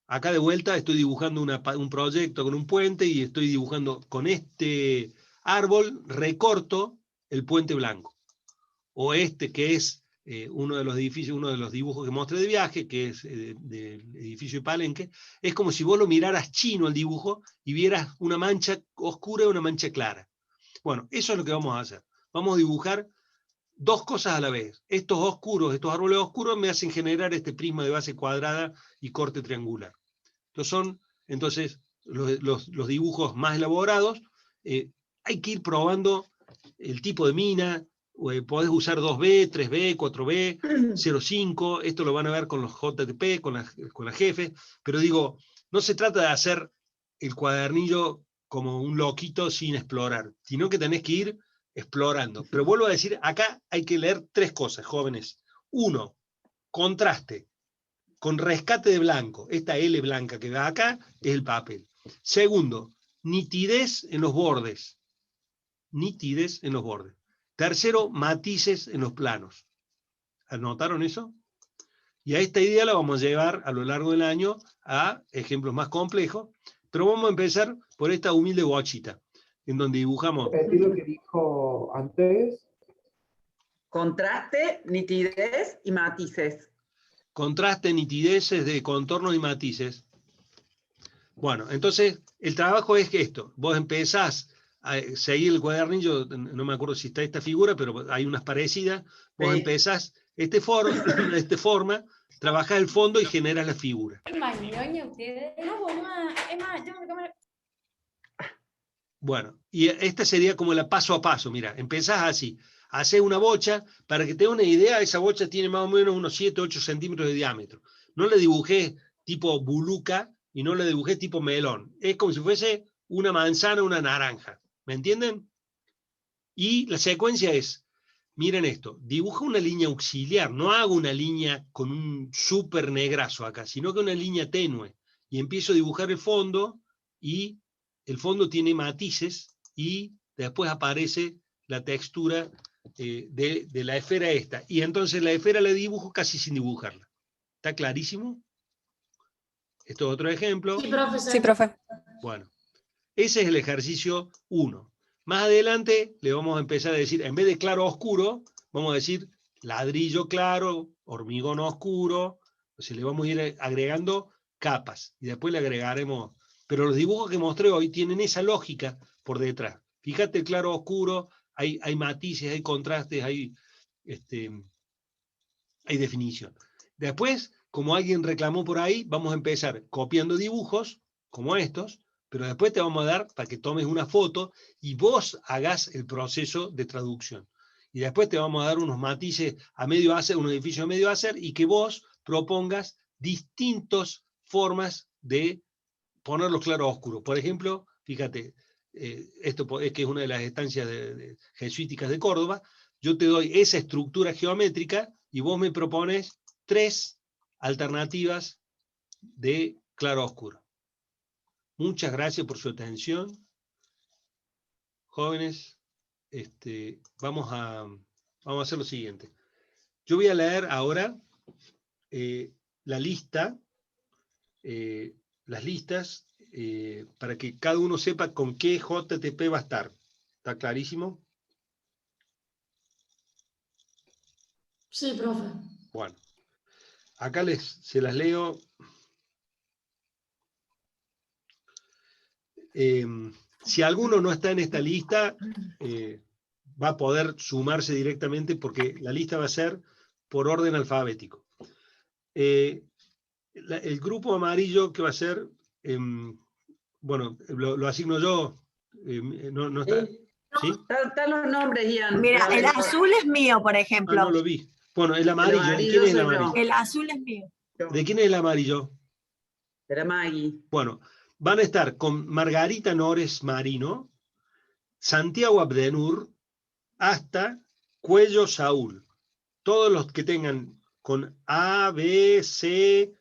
Acá de vuelta estoy dibujando un proyecto con un puente y estoy dibujando con este árbol, recorto el puente blanco. O este que es uno de los edificios, uno de los dibujos que mostré de viaje, que es del edificio de Palenque, es como si vos lo miraras chino el dibujo y vieras una mancha oscura y una mancha clara. Bueno, eso es lo que vamos a hacer. Vamos a dibujar dos cosas a la vez. Estos oscuros, estos árboles oscuros me hacen generar este prisma de base cuadrada y corte triangular. Estos son, entonces, los dibujos más elaborados. Hay que ir probando el tipo de mina. Podés usar 2B, 3B, 4B, 0,5, esto lo van a ver con los JTP, con la jefe, pero digo, no se trata de hacer el cuadernillo como un loquito sin explorar, sino que tenés que ir explorando. Pero vuelvo a decir, acá hay que leer tres cosas, jóvenes. Uno, contraste, con rescate de blanco. Esta L blanca que va acá es el papel. Segundo, nitidez en los bordes. Nitidez en los bordes. Tercero, matices en los planos. ¿Anotaron eso? Y a esta idea la vamos a llevar a lo largo del año a ejemplos más complejos, pero vamos a empezar por esta humilde bochita, en donde dibujamos... ¿Repetir lo que dijo antes? Contraste, nitidez y matices. Contraste, nitideces de contorno y matices. Bueno, entonces el trabajo es que esto, vos empezás a seguir el cuadernillo, no me acuerdo si está esta figura, pero hay unas parecidas, vos empezás este forma, trabajás el fondo y generas la figura. Bueno, y esta sería como la paso a paso, mira, empezás así, haces una bocha, para que te dé una idea, esa bocha tiene más o menos unos 7, 8 centímetros de diámetro. No le dibujé tipo buluca y no le dibujé tipo melón. Es como si fuese una manzana, una naranja. ¿Me entienden? Y la secuencia es, miren esto, dibuja una línea auxiliar, no hago una línea con un súper negrazo acá, sino que una línea tenue. Y empiezo a dibujar el fondo, y el fondo tiene matices, y después aparece la textura de la esfera esta. Y entonces la esfera la dibujo casi sin dibujarla. ¿Está clarísimo? Esto es otro ejemplo. Sí, profe. Sí, profe. Bueno, ese es el ejercicio 1. Más adelante le vamos a empezar a decir, en vez de claro oscuro, vamos a decir ladrillo claro, hormigón oscuro. O sea, le vamos a ir agregando capas. Y después le agregaremos. Pero los dibujos que mostré hoy tienen esa lógica por detrás. Fíjate el claro oscuro, hay matices, hay contrastes, hay definición. Después, como alguien reclamó por ahí, vamos a empezar copiando dibujos como estos, pero después te vamos a dar para que tomes una foto y vos hagas el proceso de traducción. Y después te vamos a dar unos matices a medio hacer, un edificio a medio hacer, y que vos propongas distintas formas de poner los claros oscuros. Por ejemplo, fíjate, esto es que es una de las estancias jesuíticas de Córdoba, yo te doy esa estructura geométrica y vos me propones 3 alternativas de claro oscuro. Muchas gracias por su atención. Jóvenes, vamos a hacer lo siguiente. Yo voy a leer ahora la lista, las listas, para que cada uno sepa con qué JTP va a estar. ¿Está clarísimo? Sí, profe. Bueno, acá se las leo. Si alguno no está en esta lista, va a poder sumarse directamente, porque la lista va a ser por orden alfabético. El grupo amarillo, que va a ser, bueno, lo asigno yo, no está. ¿Sí? Están los nombres, Ian. Mira, el azul es mío, por ejemplo. No lo vi. Bueno, el amarillo, ¿de quién es el amarillo? El azul es mío. ¿De quién es el amarillo? Era Maggie. Bueno, van a estar con Margarita Nores Marino, Santiago Abdenur, hasta Cuello Saúl. Todos los que tengan con A, B, C,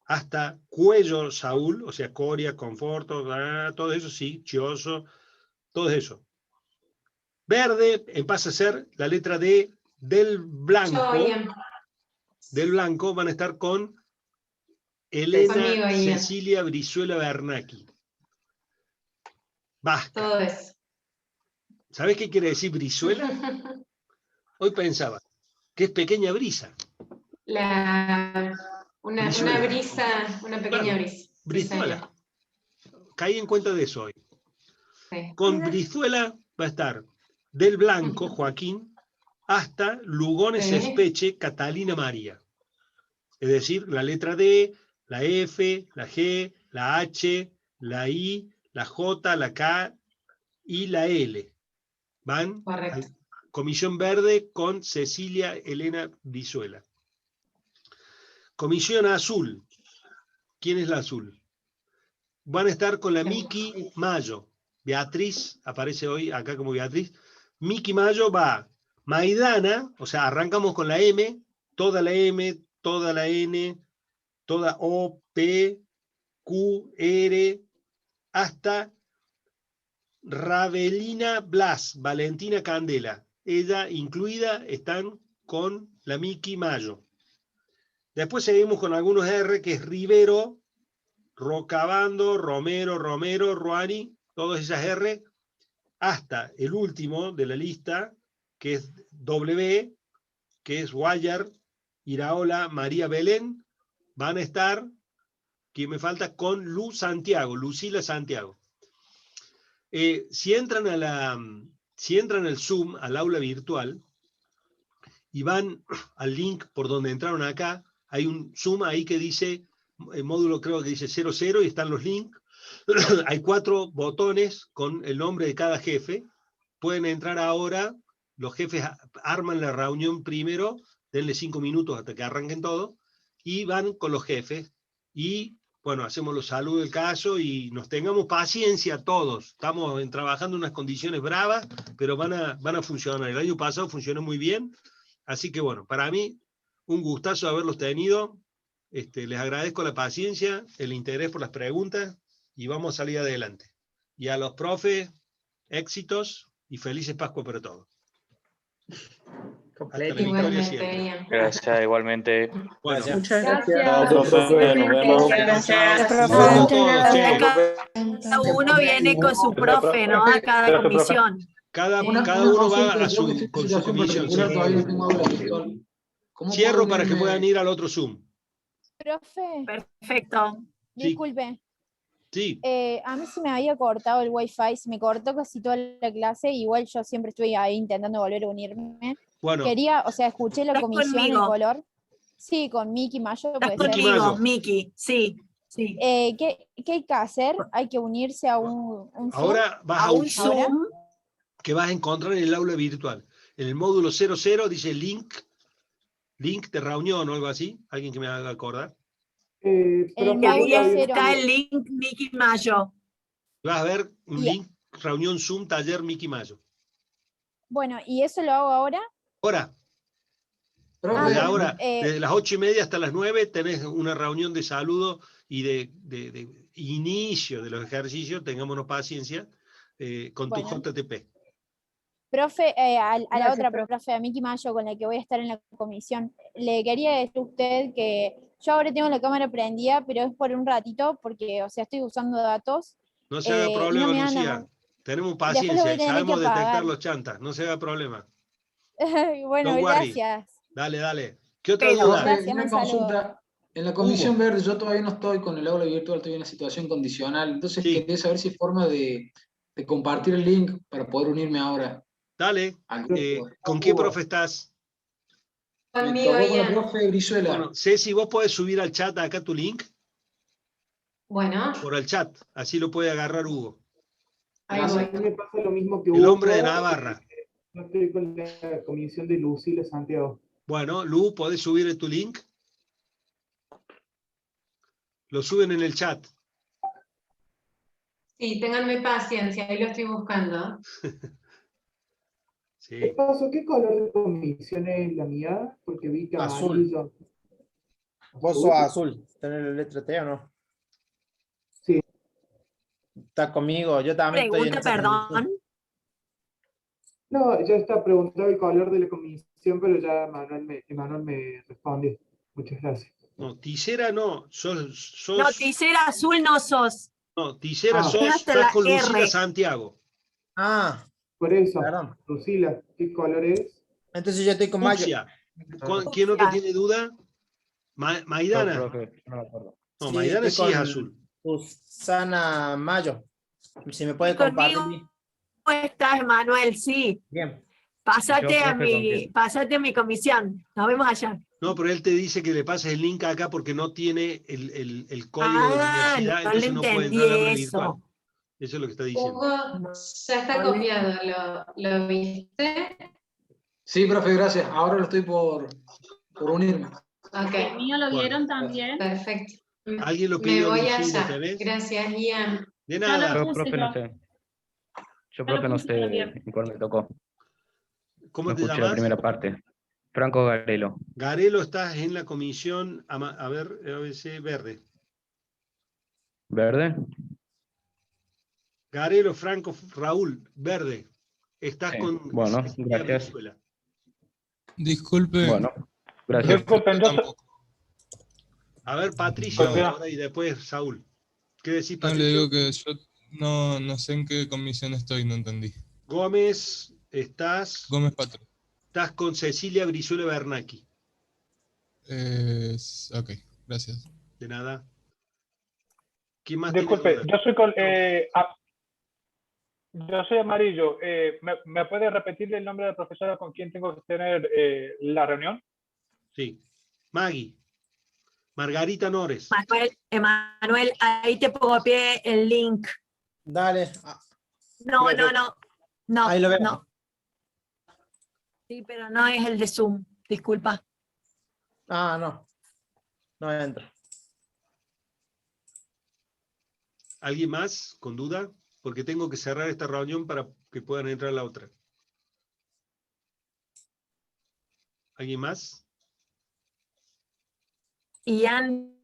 hasta Cuello Saúl, o sea, Coria, Conforto, todo eso, sí, Chioso, todo eso. Verde pasa a ser la letra D del blanco. Del blanco van a estar con Elena Cecilia Brizuela Bernacchi. Vasca. Todo eso. ¿Sabés qué quiere decir Brizuela? Hoy pensaba que es pequeña brisa. Una brisa, una pequeña brisa. Brizuela. Caí en cuenta de eso hoy. Sí. Con Brizuela va a estar del blanco, Joaquín, hasta Lugones Espeche, Catalina María. Es decir, la letra D, la F, la G, la H, la I, la J, la K y la L. Van a Comisión Verde con Cecilia Elena Brizuela. Comisión Azul. ¿Quién es la azul? Van a estar con la Miki Mayo. Beatriz, aparece hoy acá como Beatriz. Miki Mayo va Maidana, o sea, arrancamos con la M, toda la M, toda la N, toda O, P, Q, R, hasta Ravelina Blas, Valentina Candela. Ella incluida están con la Miki Mayo. Después seguimos con algunos R, que es Rivero, Rocabando, Romero, Ruani, todas esas R, hasta el último de la lista, que es W, que es Guayar, Iraola, María Belén, van a estar, ¿quién me falta? Con Santiago, Lucila Santiago. Si entran al Zoom, al aula virtual, y van al link por donde entraron acá, hay un Zoom ahí que dice, el módulo creo que dice 00, y están los links. Hay 4 botones con el nombre de cada jefe. Pueden entrar ahora los jefes arman la reunión primero, denle 5 minutos hasta que arranquen todo, y van con los jefes, y bueno, hacemos los saludos del caso, y nos tengamos paciencia todos. Estamos trabajando en unas condiciones bravas, pero van a funcionar. El año pasado funcionó muy bien, así que bueno, para mí, un gustazo haberlos tenido. Les agradezco la paciencia, el interés por las preguntas, y vamos a salir adelante. Y a los profes, éxitos y felices Pascua para todos. Hasta la victoria siempre. Gracias, igualmente. Bueno, Muchas Gracias. Chao, profe, nos vemos. Gracias, profe. Vamos Todos, che. Cada uno viene con su profe, ¿no? A cada comisión. Cada Una uno va consulta, a yo que estoy en con su situación comisión. particular, Sí. todavía no tengo aula virtual. ¿Cómo Cierro puedo para que unirme? puedan ir al otro Zoom. Profe, Perfecto. Sí. disculpe. Sí, A mí se me había cortado el wifi, se me cortó casi toda la clase, igual yo siempre estoy ahí intentando volver a unirme. bueno, Quería, o sea, escuché la ¿Estás comisión, el conmigo? color. Sí, con Miki Mayo Estás puede ser. Miki conmigo, Mayo. Miki. Sí, sí. ¿Qué hay que hacer? ¿Hay que unirse a un Zoom? ahora vas A a un un Zoom Zoom. que vas a encontrar en el aula virtual. En el módulo 00 dice link de reunión o algo así. ¿Alguien que me haga acordar? En el Y ahí módulo cero. está el link Miki Mayo. Vas a ver un Y- link, reunión Zoom, taller Miki Mayo. Bueno, ¿y eso lo hago ahora? Ahora, Profe, desde bien. ahora, Eh, desde las 8:30 hasta las 9 tenés una reunión de saludo y de inicio de los ejercicios, tengámonos paciencia, con tu Bueno. JTP. Profe, a la Gracias, otra profe. profe, a Miki Mayo, con la que voy a estar en la comisión, le quería decir a usted que yo ahora tengo la cámara prendida, pero es por un ratito, porque, o sea, estoy usando datos. No se haga y no problema, me dan Lucía. Tenemos Después lo voy a paciencia y tener sabemos que detectar apagar. los chantas. No se haga problema. Bueno, Don't worry. gracias. Dale. ¿Qué otra Pero, duda? Gracias, una un saludo. consulta. En la comisión Hugo. verde yo todavía no estoy con el aula virtual, estoy en una situación condicional. Entonces Sí. quería saber si hay forma de compartir el link para poder unirme ahora Dale. al grupo. ¿Con qué profe estás? Me Conmigo, tocó con la Ian. profe Brizuela. Bueno, Ceci, vos podés subir al chat acá tu link Bueno, por el chat. Así lo puede agarrar Hugo. ahí Gracias. voy. Me pasa lo mismo que El Hugo. hombre de Navarra. No estoy con la comisión de Lucila Santiago. Bueno, Lu, ¿podés subir tu link? Lo suben en el chat. Sí, ténganme paciencia, ahí lo estoy buscando. Sí. ¿Qué pasó? ¿Qué color de comisión es la mía? Porque vi que Azul. amarillo. Vos sos azul. ¿Tenés la letra T o no? Sí. Está conmigo. Yo también estoy en Pregunta, esa perdón. comisión. No, ya está preguntado el color de la comisión, pero ya Emanuel me respondió. Muchas gracias. No, Tisera no. No, tisera azul no sos. No, Tisera Ah. sos. Hasta Estás la con Lucila R. Santiago. Ah, Por eso, perdón. Lucila, ¿qué color es? Entonces yo estoy con Mayo. Fucsia. ¿Quién otro tiene duda? Maidana. No, profe, no me acuerdo. No, Sí, Maidana estoy sí es con azul. Susana Mayo. Si me puede Conmigo. compartir. ¿Cómo estás, Emanuel? Sí. Bien. Pásate Yo, a profe, ¿con mi, quién? pásate a mi comisión. Nos vemos allá. No, pero él te dice que le pases el link acá porque no tiene el código de la Ah, universidad, no le entonces no puede entendí entrar al aula virtual. eso. Eso es lo que está diciendo. Hugo, ya está copiado, ¿lo viste? Sí, profe, gracias. Ahora lo estoy por unirme. Ok, El mío lo Bueno. vieron también. perfecto. ¿Alguien lo Me pidió? voy Lucy, ¿lo allá. tenés? Gracias, Ian. De Ya nada. lo Yo, puse profe, yo. no sé. Yo, Ya profe, lo no puse sé también. en cuál me tocó. ¿Cómo No te escuché la llamas? primera parte. Franco Garelo. Garelo, estás en la comisión, a ver, ABC verde. ¿Verde? Garelo, Franco, Raúl, verde. Estás Sí. con Bueno, Cecilia gracias. Brizuela. Disculpe. Bueno, gracias. Disculpen, yo Tampoco. A ver, Patricio, Disculpe. ahora y después Saúl. ¿Qué decís, No, le Patricio? digo que yo no sé en qué comisión estoy, no entendí. Gómez, estás Gómez Patrón. con Cecilia Brizuela Bernacchi. Ok, gracias. De nada. ¿Quién más tiene Disculpe, dudas? yo soy yo soy amarillo. ¿Me puede repetir el nombre de la profesora con quien tengo que tener la reunión? Sí. Maggie. Margarita Nores. Emanuel, ahí te copié el link. Dale. No. Ahí lo veo. No. Sí, pero no es el de Zoom, disculpa. Ah, no. No entro. ¿Alguien más con duda? Porque tengo que cerrar esta reunión para que puedan entrar a la otra. ¿Alguien más? Ian,